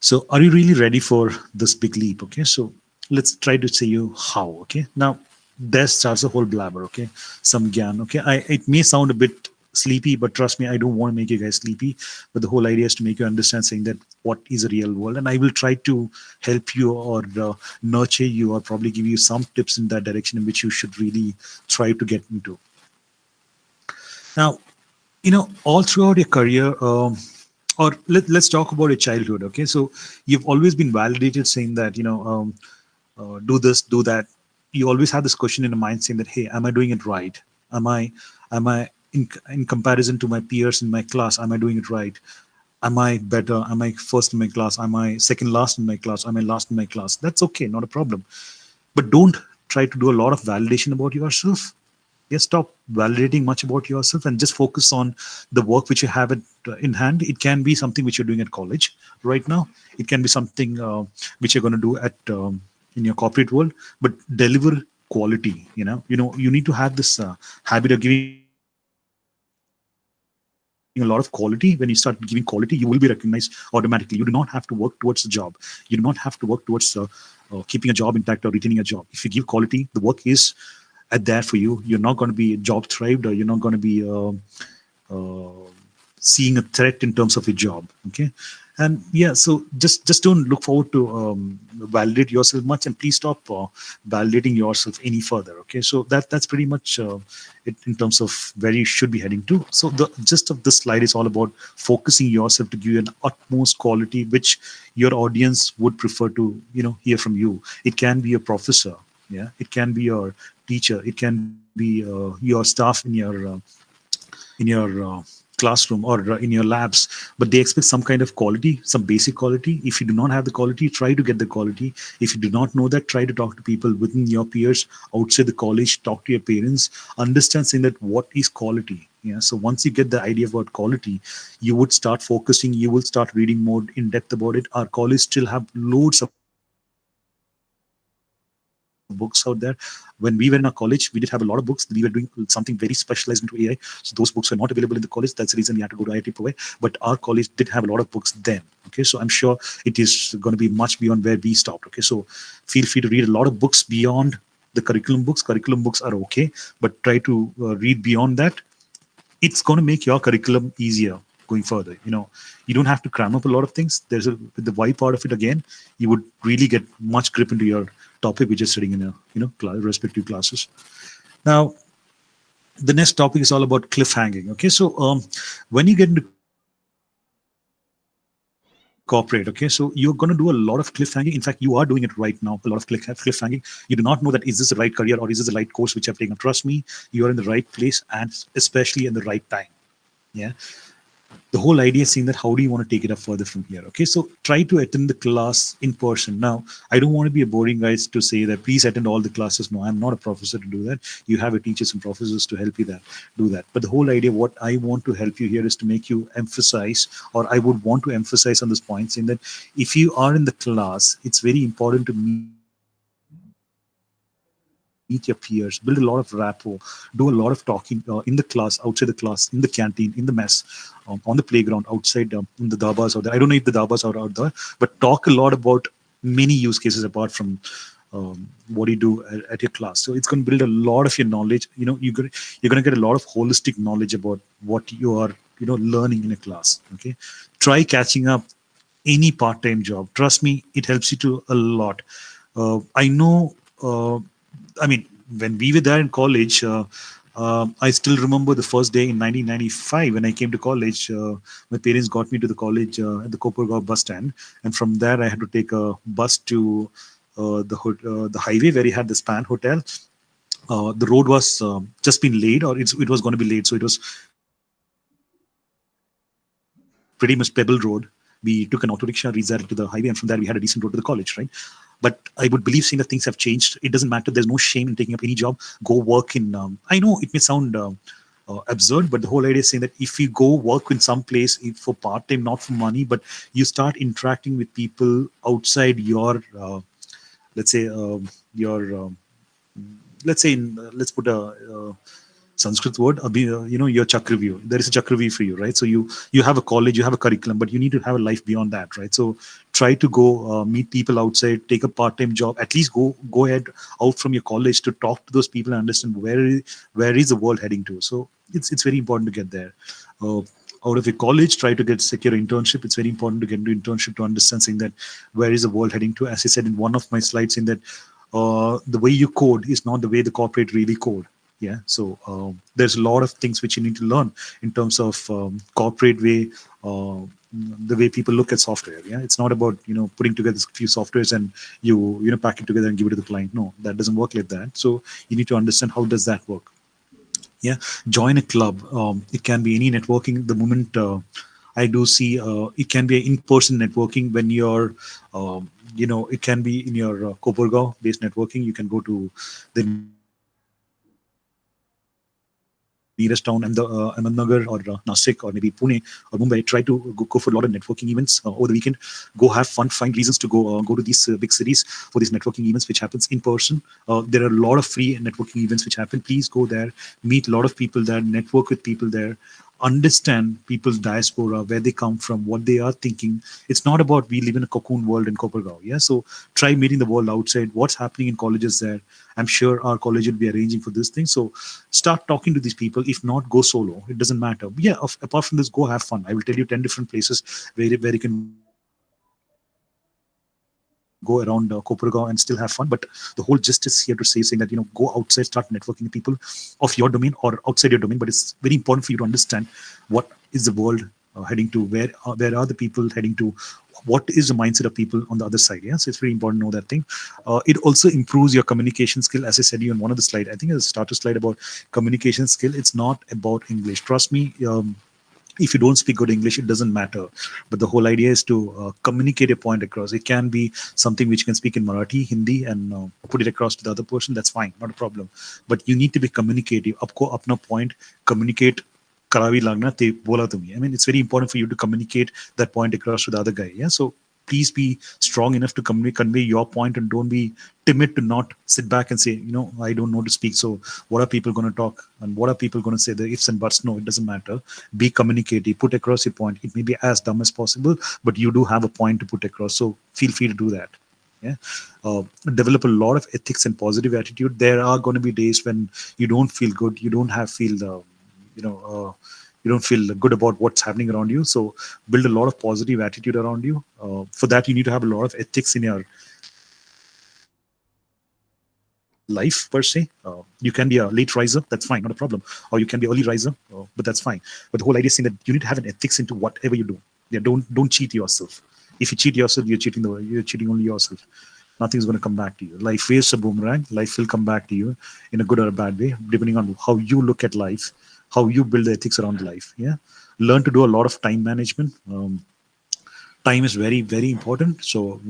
So are you really ready for this big leap? Okay, so let's try to say you how. Okay, now there starts a whole blabber. Okay, some gyan. Okay, it may sound a bit sleepy, but trust me, I don't want to make you guys sleepy. But the whole idea is to make you understand, saying that what is a real world, and I will try to help you or nurture you, or probably give you some tips in that direction in which you should really try to get into. Now, all throughout your career, or let's talk about your childhood. Okay, so you've always been validated, saying that do this, do that. You always have this question in your mind, saying that, hey, am I doing it right? Am I in comparison to my peers in my class, am I doing it right? Am I better? Am I first in my class? Am I second last in my class? Am I last in my class? That's okay, not a problem. But don't try to do a lot of validation about yourself. Yeah, stop validating much about yourself and just focus on the work which you have in hand. It can be something which you're doing at college right now. It can be something which you're going to do at in your corporate world, but deliver quality. You need to have this habit of giving a lot of quality. When you start giving quality, you will be recognized automatically. You do not have to work towards the job. You do not have to work towards keeping a job intact or retaining a job. If you give quality, the work is at there for you. You're not going to be job thrived, or you're not going to be uh, seeing a threat in terms of your job. Okay, and yeah, so just don't look forward to validate yourself much, and please stop validating yourself any further. Okay, so that's pretty much it in terms of where you should be heading to. So the gist of this slide is all about focusing yourself to give you an utmost quality which your audience would prefer to hear from you. It can be a professor, yeah, it can be your teacher, it can be your staff in your classroom or in your labs, but they expect some kind of quality, some basic quality. If you do not have the quality, try to get the quality. If you do not know that, try to talk to people within your peers outside the college, talk to your parents, understand saying that what is quality. Yeah, so once you get the idea about quality, you would start focusing, you will start reading more in depth about it. Our college still have loads of books out there. When we were in our college, we did have a lot of books. We were doing something very specialized into AI, so those books were not available in the college. That's the reason we had to go to IIT Powai. But our college did have a lot of books then. Okay, so I'm sure it is going to be much beyond where we stopped. Okay, so feel free to read a lot of books beyond the curriculum books. Curriculum books are okay, but try to read beyond that. It's going to make your curriculum easier going further. You don't have to cram up a lot of things. With the why part of it, again, you would really get much grip into your topic which is sitting in a respective classes. Now the next topic is all about cliffhanging. Okay, so when you get into corporate, okay, so you're going to do a lot of cliffhanging. In fact, you are doing it right now, a lot of cliffhanging. You do not know that is this the right career or is this the right course which I've taken up. Trust me, you are in the right place, and especially in the right time. Yeah, the whole idea is seeing that how do you want to take it up further from here. Okay, so try to attend the class in person. Now, I don't want to be a boring guy to say that please attend all the classes. No, I'm not a professor to do that. You have your teachers and professors to help you do that. But the whole idea, what I want to help you here is to make you emphasize, or I would want to emphasize on this point, saying that if you are in the class, it's very important to meet your peers, build a lot of rapport, do a lot of talking in the class, outside the class, in the canteen, in the mess, on the playground, outside in the dabas out there. I don't know if the dabas are out there, but talk a lot about many use cases apart from what you do at your class. So it's going to build a lot of your knowledge. You're going to get a lot of holistic knowledge about what you are learning in a class. Okay, try catching up any part-time job. Trust me, it helps you to a lot. I know. I mean, when we were there in college, I still remember the first day in 1995 when I came to college. My parents got me to the college at the Kopergaon bus stand, and from there I had to take a bus to the highway where he had the Span Hotel. The road was just been laid, or it was going to be laid, so it was pretty much pebble road. We took an auto rickshaw, reached there to the highway, and from there we had a decent road to the college, right? But I would believe seeing that things have changed. It doesn't matter. There's no shame in taking up any job. Go work in. I know it may sound absurd, but the whole idea is saying that if you go work in some place for part time, not for money, but you start interacting with people outside your, let's say, your let's say let's put a Sanskrit word, your Chakravyuh. There is a Chakravyuh for you, right? So you have a college, you have a curriculum, but you need to have a life beyond that, right? So try to go meet people outside, take a part-time job. At least go ahead out from your college to talk to those people and understand where is the world heading to. So it's very important to get there. Uh, Out of your college, try to get secure internship. It's very important to get into internship to understand saying that where is the world heading to. As I said in one of my slides, in that the way you code is not the way the corporate really code. Yeah, so there's a lot of things which you need to learn in terms of corporate way, the way people look at software. Yeah, it's not about putting together a few softwares and you pack it together and give it to the client. No, that doesn't work like that. So you need to understand how does that work. Yeah, join a club. It can be any networking. The moment I do see, it can be in-person networking when you're, it can be in your Kopergaon based networking. You can go to the networking club. nearest town, Ahmednagar or Nasik or maybe Pune or Mumbai, try to go for a lot of networking events over the weekend. Go have fun, find reasons to go to these big cities for these networking events, which happens in person. There are a lot of free networking events which happen. Please go there, meet a lot of people there, network with people there, understand people's diaspora, where they come from, what they are thinking. It's not about we live in a cocoon world in Kopergaon. Yeah, so try meeting the world outside. What's happening in colleges there? I'm sure our college will be arranging for this thing. So start talking to these people. If not, go solo. It doesn't matter. Yeah, apart from this, go have fun. I will tell you 10 different places where you can go around Kopergaon and still have fun. But the whole gist is here to say, saying that, go outside, start networking with people of your domain or outside your domain. But it's very important for you to understand what is the world heading to, where are the people heading to, what is the mindset of people on the other side. Yeah, so it's very important to know that thing. It also improves your communication skill, as I said you on one of the slide. I think it's a starter slide about communication skill. It's not about English, trust me. If you don't speak good English, it doesn't matter. But the whole idea is to communicate a point across. It can be something which you can speak in Marathi, Hindi, and put it across to the other person. That's fine, not a problem. But you need to be communicative. आपको अपना point communicate करावी लागना ते बोला तुम्ही. I mean, it's very important for you to communicate that point across to the other guy. Yeah, so please be strong enough to convey your point and don't be timid to not sit back and say, I don't know to speak. So what are people going to talk and what are people going to say? The ifs and buts. No, it doesn't matter. Be communicative, put across your point. It may be as dumb as possible, but you do have a point to put across. So feel free to do that. Yeah. Develop a lot of ethics and positive attitude. There are going to be days when you don't feel good. You don't you don't feel good about what's happening around you. So build a lot of positive attitude around you. For that, you need to have a lot of ethics in your life per se. You can be a late riser, that's fine, not a problem. Or you can be early riser, but that's fine. But the whole idea is saying that you need to have an ethics into whatever you do. Yeah, don't cheat yourself. If you cheat yourself, you're cheating only yourself. Nothing's going to come back to you. Life is a boomerang. Life will come back to you in a good or a bad way, depending on how you look at life, how you build the ethics around life. Yeah, learn to do a lot of time management. Time is very, very important. So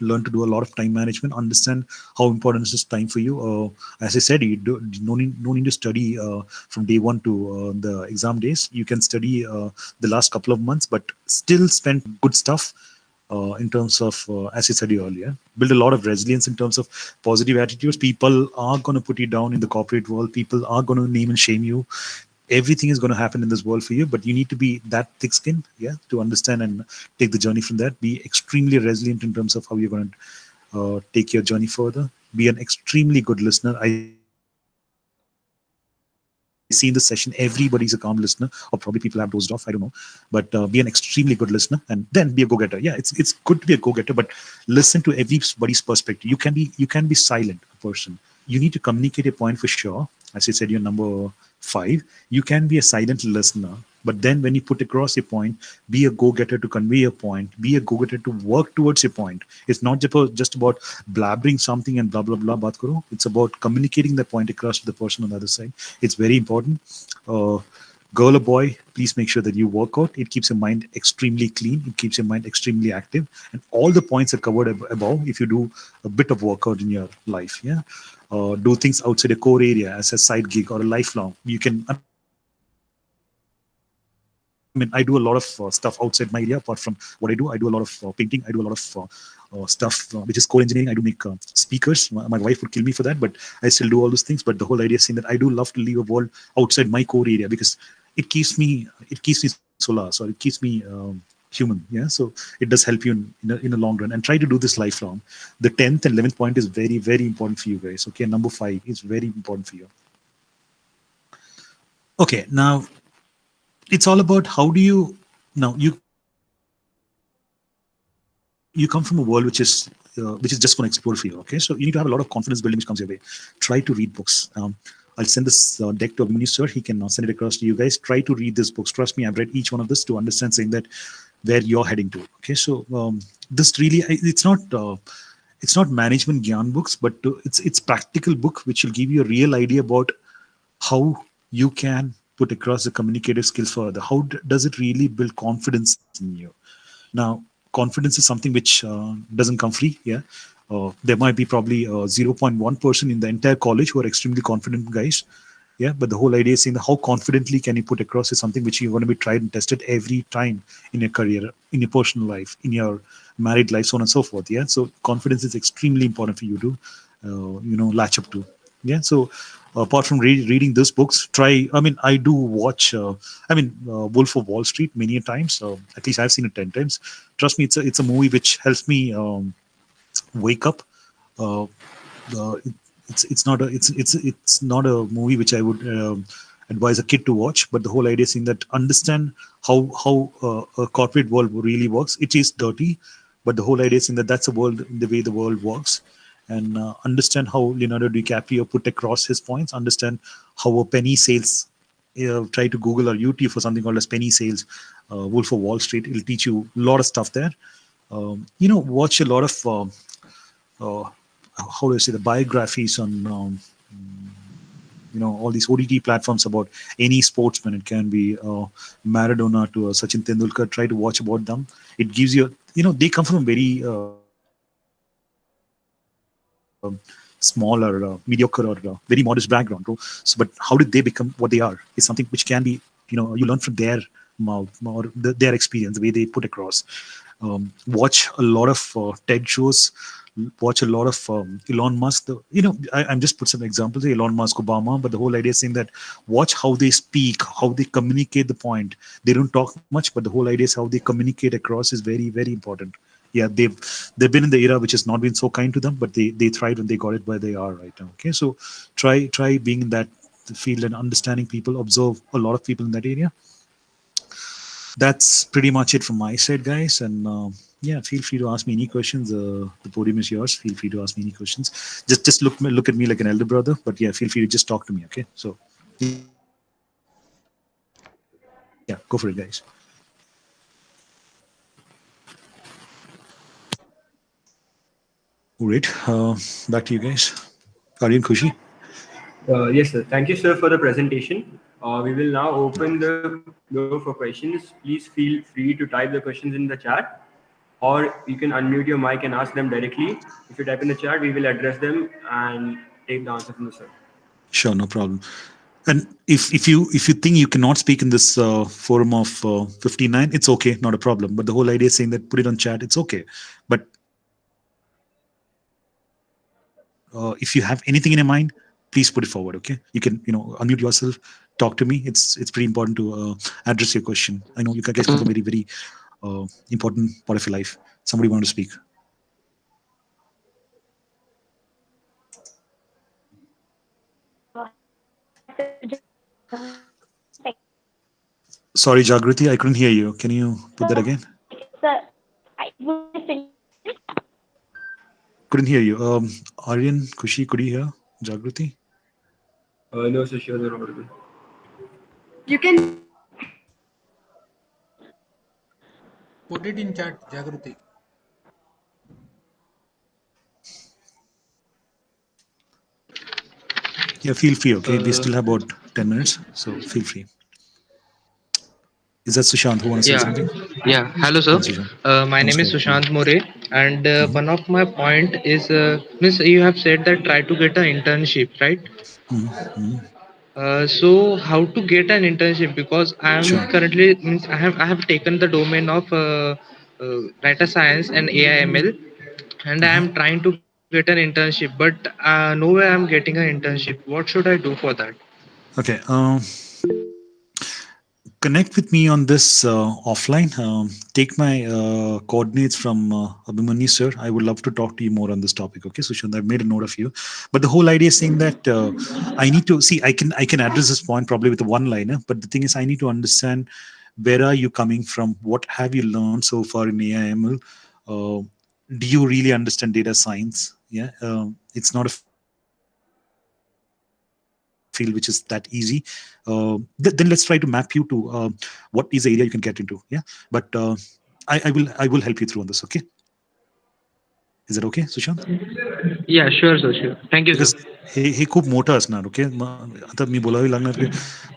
learn to do a lot of time management. Understand how important is this time for you. As I said, no need to study from day one to the exam days. You can study the last couple of months, but still spend good stuff. In terms of, as I said earlier, build a lot of resilience in terms of positive attitudes. People are going to put you down in the corporate world. People are going to name and shame you. Everything is going to happen in this world for you, but you need to be that thick skin, yeah, to understand and take the journey from that. Be extremely resilient in terms of how you're going to take your journey further. Be an extremely good listener. I see in this session, everybody's a calm listener, or probably people have dozed off. I don't know, but be an extremely good listener and then be a go-getter. Yeah, it's good to be a go-getter, but listen to everybody's perspective. You can be silent, a person. You need to communicate a point for sure. As I said, you're number 5. You can be a silent listener, but then when you put across your point, be a go-getter to convey your point. Be a go-getter to work towards your point. It's not just about blabbering something and blah blah blah. Baat karo. It's about communicating the point across to the person on the other side. It's very important. Girl or boy, please make sure that you work out. It keeps your mind extremely clean. It keeps your mind extremely active, and all the points are covered above if you do a bit of workout in your life. Yeah, do things outside a core area as a side gig or a lifelong. You can. I mean, I do a lot of stuff outside my area. Apart from what I do, I do a lot of painting. I do a lot of stuff which is core engineering. I do make speakers. My wife would kill me for that, but I still do all those things. But the whole idea is saying that I do love to live a world outside my core area because it keeps me solace, or it keeps me human. Yeah, so it does help you in a long run, and try to do this lifelong. The 10th and 11th point is very, very important for you guys. Okay, number 5 is very important for you. Okay, now it's all about how do you now you come from a world which is just going to explore for you. Okay, so you need to have a lot of confidence building which comes your way. Try to read books. I'll send this deck to Abhimanyu sir. He can send it across to you guys. Try to read these books. Trust me, I've read each one of this to understand saying that where you're heading to. Okay, so this really it's not management gyan books, but it's practical book which will give you a real idea about how you can put across the communicative skills further. How does it really build confidence in you? Now, confidence is something which doesn't come free. Yeah, there might be probably 0.1% in the entire college who are extremely confident guys. Yeah, but the whole idea is saying that how confidently can you put across is something which you're going to be tried and tested every time in your career, in your personal life, in your married life, so on and so forth. Yeah, so confidence is extremely important for you to, latch up to. Yeah, so apart from reading these books, try. I mean, I do watch. Wolf of Wall Street many a times. At least I've seen it 10 times. Trust me, it's a movie which helps me wake up. Uh, it, it's not a movie which I would advise a kid to watch. But the whole idea is in that understand how a corporate world really works. It is dirty, but the whole idea is in that that's the way the world works, and understand how Leonardo DiCaprio put across his points. Understand how a penny sales. Try to Google or YouTube for something called as penny sales, Wolf of Wall Street. It'll teach you a lot of stuff there. Watch a lot of uh, how do I say the biographies on all these OTT platforms about any sportsman. It can be Maradona to Sachin Tendulkar. Try to watch about them. It gives you, they come from a very small or mediocre or very modest background, bro. So, but how did they become what they are? Is something which can be, you learn from their mouth or their experience, the way they put across. Watch a lot of TED shows. Watch a lot of Elon Musk. I'm just put some examples. Elon Musk, Obama, but the whole idea is saying that watch how they speak, how they communicate the point. They don't talk much, but the whole idea is how they communicate across is very, very important. Yeah, they've been in the era which has not been so kind to them, but they thrived and they got it where they are right now. Okay, so try being in that field and understanding people. Observe a lot of people in that area. That's pretty much it from my side, guys. And yeah, feel free to ask me any questions. The podium is yours. Feel free to ask me any questions. Just look at me like an elder brother. But yeah, feel free to just talk to me. Okay. So yeah, go for it, guys. All right. Back to you guys. Aryan, Khushi. Yes, sir. Thank you, sir, for the presentation. We will now open the floor for questions. Please feel free to type the questions in the chat, or you can unmute your mic and ask them directly. If you type in the chat, we will address them and take the answer from the sir. Sure, no problem. And if you think you cannot speak in this forum of 59, it's okay, not a problem. But the whole idea is saying that put it on chat, it's okay. But if you have anything in your mind, please put it forward. Okay, you can unmute yourself, talk to me. It's pretty important to address your question. I know you guys come from very important part of your life. Somebody wanted to speak. Sorry, Jagruti, I couldn't hear you. Can you put that again? Couldn't hear you. Aryan, Kushi, could you hear Jagruti? No, sir, sure, they're audible. You can. Put it in chat, Jagruti. Yeah, feel free. Okay, we Uh, still have about 10 minutes, so feel free. Is that Sushant who want to say yeah, something? yeah. Hello, sir. Yeah, Sushant. My name is Namaskar. Sushant More, and Mhm. one of my point is, Miss, you have said that try to get an internship, right? Mhm. Mhm. So how to get an internship? Because I am Sure. currently means I have taken the domain of data science and AI/ML, and I Uh-huh. am trying to get an internship, but nowhere I'm getting an internship. What should I do for that? Okay. Connect with me on this offline. Take my coordinates from Abhimanyu sir. I would love to talk to you more on this topic. Okay, Sushant, I've made a note of you. But the whole idea is saying that I need to see. I can address this point probably with a one-liner. But the thing is, I need to understand where are you coming from. What have you learned so far in AIML? Uh, do you really understand data science? Yeah, it's not a field which is that easy. Then let's try to map you to what is the area you can get into. Yeah, but I will help you through on this. Okay, is that okay, Sushant? Yeah, sure, sir. Sure. Thank you, Because sir. हे खूप मोठं असणार. Okay, आता मी बोलावी लागणार की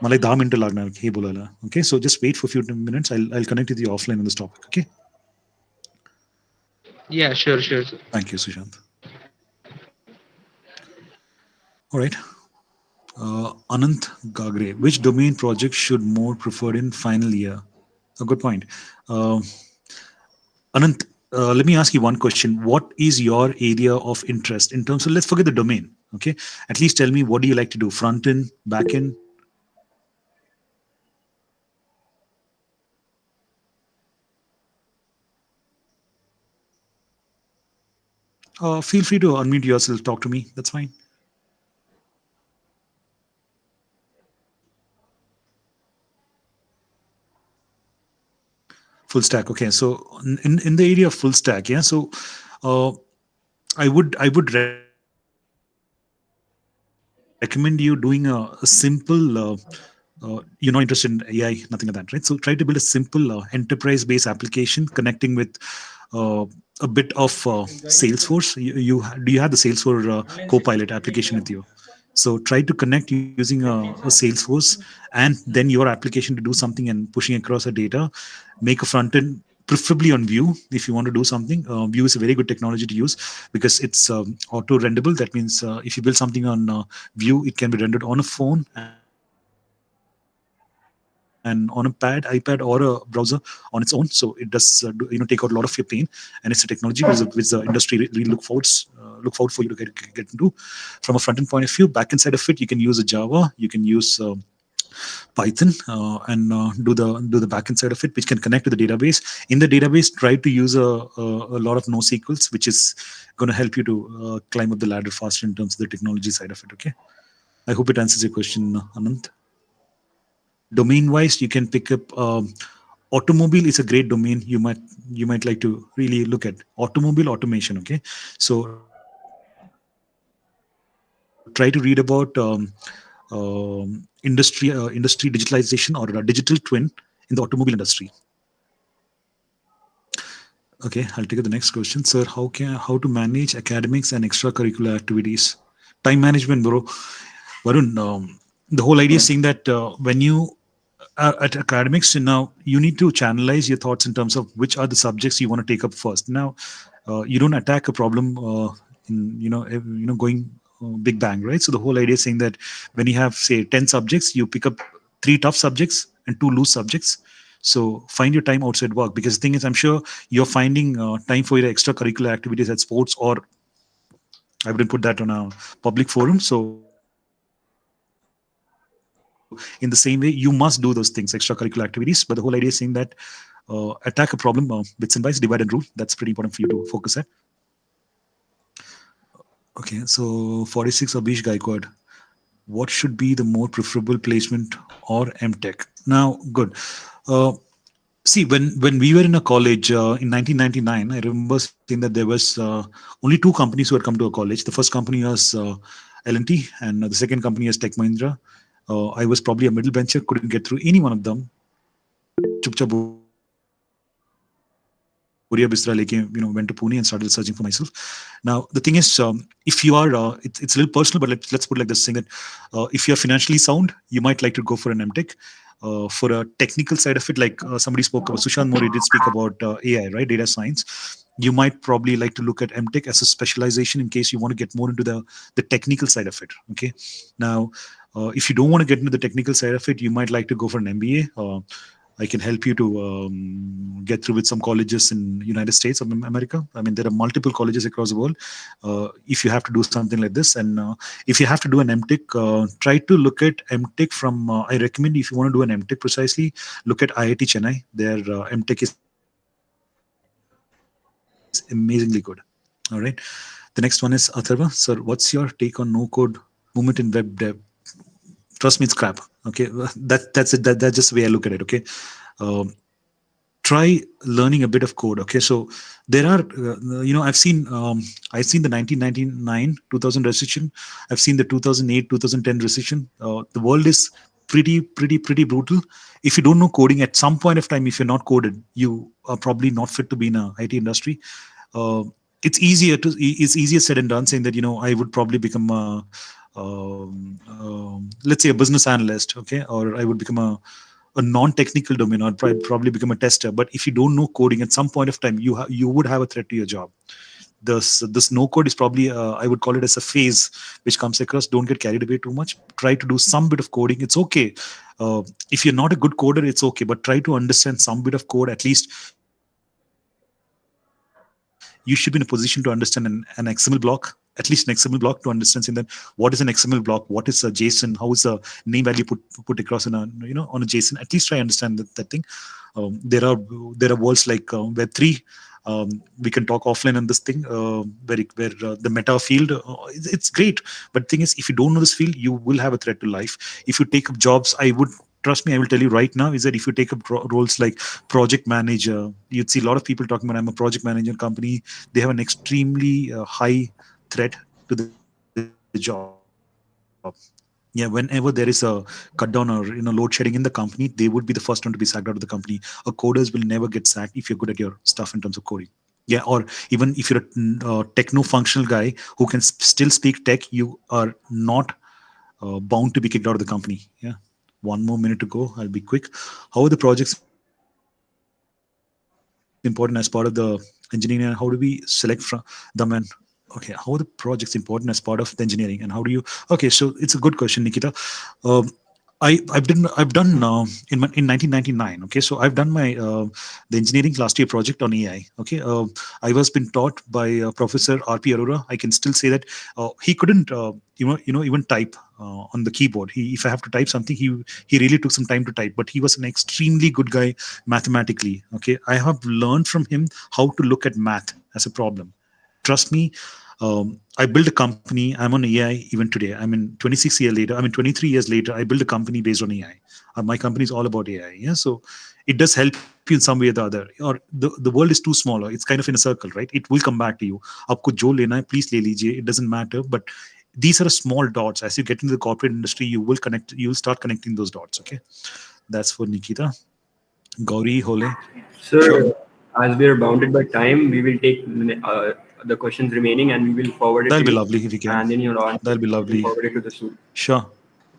मला 10 मिनिटं लागणार हे बोलायला. Okay, so just wait for few minutes. I'll connect with you offline on this topic. Okay, Yeah, sure, sure, sir. thank you, Sushant. All right. Anant Gagre, which domain project should more preferred in final year? A good point. Uh, Anant, let me ask you one question. What is your area of interest in terms of, let's forget the domain, okay? At least tell me, what do you like to do? Front end, back end? Feel free to unmute yourself, talk to me. That's fine. Full stack. Okay. So in the area of full stack, yeah. So uh, I would recommend you doing a simple. You're not interested in AI, nothing like that, right? So try to build a simple enterprise-based application connecting with uh, a bit of Salesforce. Do you have the Salesforce Copilot application with you? So try to connect using a Salesforce, and then your application to do something and pushing across a data. Make a front end, preferably on Vue if you want to do something. Vue is a very good technology to use because it's auto renderable. That means if you build something on Vue, it can be rendered on a phone and on a pad, iPad, or a browser on its own. So it does take out a lot of your pain, and it's a technology which the industry really look forward for you to get into. From a front end point of view, back end side of it, you can use a Java, you can use Python, and do the backend side of it, which can connect to the database. In the database, try to use a lot of NoSQLs, which is going to help you to climb up the ladder faster in terms of the technology side of it. Okay, I hope it answers your question, Anant. Domain wise, you can pick up. Automobile is a great domain. You might like to really look at automobile automation. Okay, so try to read about industry digitalization or a digital twin in the automobile industry. Okay, I'll take the next question, sir. How to manage academics and extracurricular activities? Time management, bro. Varun, the whole idea is saying that when you are at academics, now you need to channelize your thoughts in terms of which are the subjects you want to take up first. Now, you don't attack a problem in going big bang, right? So the whole idea is saying that when you have say 10 subjects, you pick up three tough subjects and two loose subjects. So find your time outside work, because the thing is, I'm sure you're finding time for your extracurricular activities at sports, or I wouldn't put that on a public forum. So in the same way, you must do those things, extracurricular activities. But the whole idea is saying that attack a problem bits and bytes, divide and rule. That's pretty important for you to focus at. Okay, so 46 Abhish Gaikwad. What should be the more preferable placement or MTech? Now, good. Uh, See, when we were in a college in 1999, I remember saying that there was only two companies who had come to a college. The first company was L&T, and the second company was Tech Mahindra. I was probably a middle bencher, couldn't get through any one of them. Chupcha Boria Bistra Leke, went to Pune and started searching for myself. Now, the thing is, if you are, it's a little personal, but let's put like this, saying that if you are financially sound, you might like to go for an MTech. For a technical side of it, like somebody spoke about, Sushant Mori did speak about AI, right? Data science. You might probably like to look at MTech as a specialization in case you want to get more into the technical side of it. Okay. Now, if you don't want to get into the technical side of it, you might like to go for an MBA. I can help you to get through with some colleges in United States of America. I mean, there are multiple colleges across the world. If you have to do something like this, and if you have to do an MTech, try to look at MTech from. I recommend, if you want to do an MTech precisely, look at IIT Chennai. Their MTech is amazingly good. All right. The next one is Atharva. Sir, what's your take on no code movement in web dev? Trust me, it's crap. Okay, that's it. That's just the way I look at it. Okay, uh, try learning a bit of code. Okay, so there are I've seen the 1999 2000 recession. I've seen the 2008 2010 recession. The world is pretty brutal. If you don't know coding, at some point of time, if you're not coded, you are probably not fit to be in a IT industry. uh, it's easier said and done, saying that I would probably become a let's say a business analyst, okay, or I would become a non-technical domain, or probably become a tester. But if you don't know coding, at some point of time, you would have a threat to your job. this no code is probably I would call it as a phase which comes across. Don't get carried away too much. Try to do some bit of coding. It's okay. If you're not a good coder, it's okay, but try to understand some bit of code. At least you should be in a position to understand an XML block, at least an XML block, to understand saying that what is an XML block, what is a JSON, how is a name value put across in a on a JSON. At least try understand that thing. There are worlds like Web3. We can talk offline on this thing, where the meta field, it's great, but the thing is, if you don't know this field, you will have a threat to life. If you take up jobs, I would trust me, I will tell you right now, is that if you take up roles like project manager, you'd see a lot of people talking about I'm a project manager in company. They have an extremely high threat to the job. Yeah, whenever there is a cut down or load shedding in the company, they would be the first one to be sacked out of the company. A coders will never get sacked if you're good at your stuff in terms of coding. Yeah, or even if you're a techno-functional guy who can still speak tech, you are not bound to be kicked out of the company. Yeah. One more minute to go. I'll be quick. How are the projects important as part of the engineering, and how do we select from them? And okay, how are the projects important as part of the engineering, and how do you? Okay, so it's a good question, Nikita. Um, I've done in 1999. Okay, so I've done my the engineering last year project on AI. Okay, I was been taught by Professor R.P. Arora. I can still say that he couldn't even type on the keyboard. If I have to type something, he really took some time to type. But he was an extremely good guy mathematically. Okay, I have learned from him how to look at math as a problem. Trust me, I built a company. I'm on AI even today. I mean, 26 years later. I mean, 23 years later, I built a company based on AI. My company is all about AI. Yeah, so it does help you in some way or the other. Or the world is too smaller. It's kind of in a circle, right? It will come back to you. आपको जो लेना है, please ले लीजिए. It doesn't matter. But these are small dots. As you get into the corporate industry, you will connect. You will start connecting those dots. Okay, that's for Nikita. Gauri Hole. Sir, as we are bounded by time, we will take the questions remaining and we will forward it That'll to be you. lovely if you can. And then your answer, That'll be you can lovely. forward it to the student. Sure.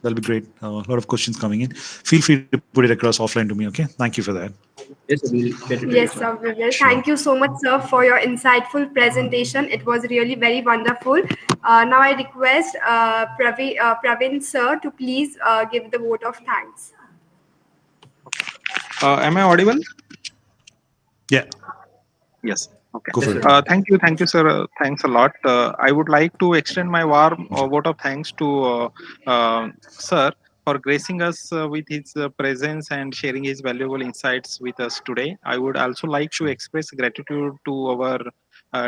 That'll be great. A lot of questions coming in. Feel free to put it across offline to me. Okay. Thank you for that. Yes, sir, we'll get it to you, Yes, sir. sir, we will. Sure. Thank you so much, sir, for your insightful presentation. It was really very wonderful. Now I request Praveen, sir, to please give the vote of thanks. Am I audible? Yeah. Yes. Okay. Go for Yes, it. sir. Thank you, sir. Thanks a lot. I would like to extend my warm vote of thanks to sir for gracing us with his presence and sharing his valuable insights with us today. I would also like to express gratitude to our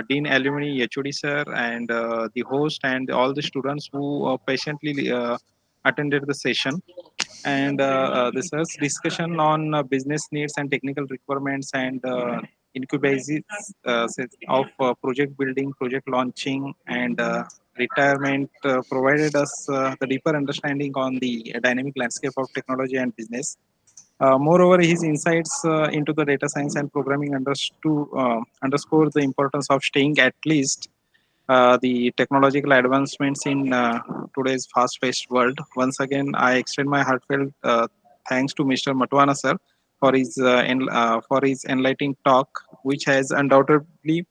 Dean Alumni HOD sir and the host and all the students who patiently attended the session. And this was discussion on business needs and technical requirements and incubations of project building, project launching, and retirement provided us the deeper understanding on the dynamic landscape of technology and business. Moreover, his insights into the data science and programming underscore the importance of staying at least the technological advancements in today's fast-paced world. Once again, I extend my heartfelt thanks to Mr. Matavana sir for his enlightening talk, which has undoubtedly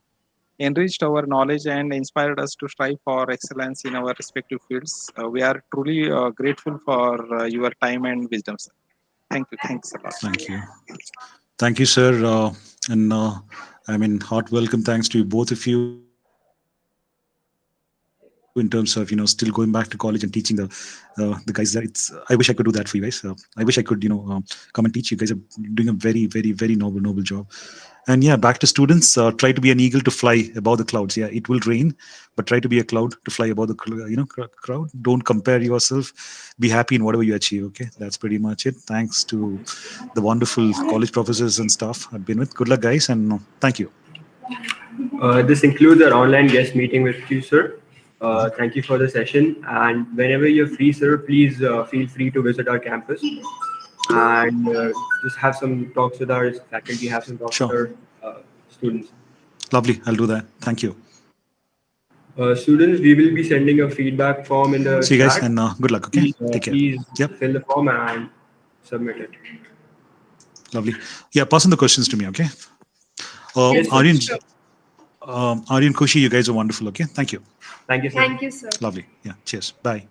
enriched our knowledge and inspired us to strive for excellence in our respective fields. We are truly grateful for your time and wisdom, sir. Thank you. Thanks a lot. Thank you. Thank you, sir. And I mean, heart welcome thanks to both of you in terms of, still going back to college and teaching the guys there. I wish I could do that for you guys. I wish I could, come and teach. You guys are doing a very, very noble job. And yeah, back to students. Try to be an eagle to fly above the clouds. Yeah, it will rain, but try to be a cloud to fly above the crowd. Don't compare yourself. Be happy in whatever you achieve. Okay, that's pretty much it. Thanks to the wonderful college professors and staff I've been with. Good luck, guys, and thank you. This includes our online guest meeting with you, sir. Thank you for the session. And whenever you're free, sir, please feel free to visit our campus and just have some talks with our faculty, have some talks with Sure. our students. Lovely. I'll do that. Thank you. Students, we will be sending a feedback form in the See you guys, chat. and good luck. Okay. Take care. Please Yep. fill the form and submit it. Lovely. Yeah. Pass on the questions to me. Okay. Yes, sir. Aryan, Aryan, Kushi, you guys are wonderful. Okay, thank you. Thank you, sir. Thank you, sir. Lovely. Yeah. Cheers. Bye.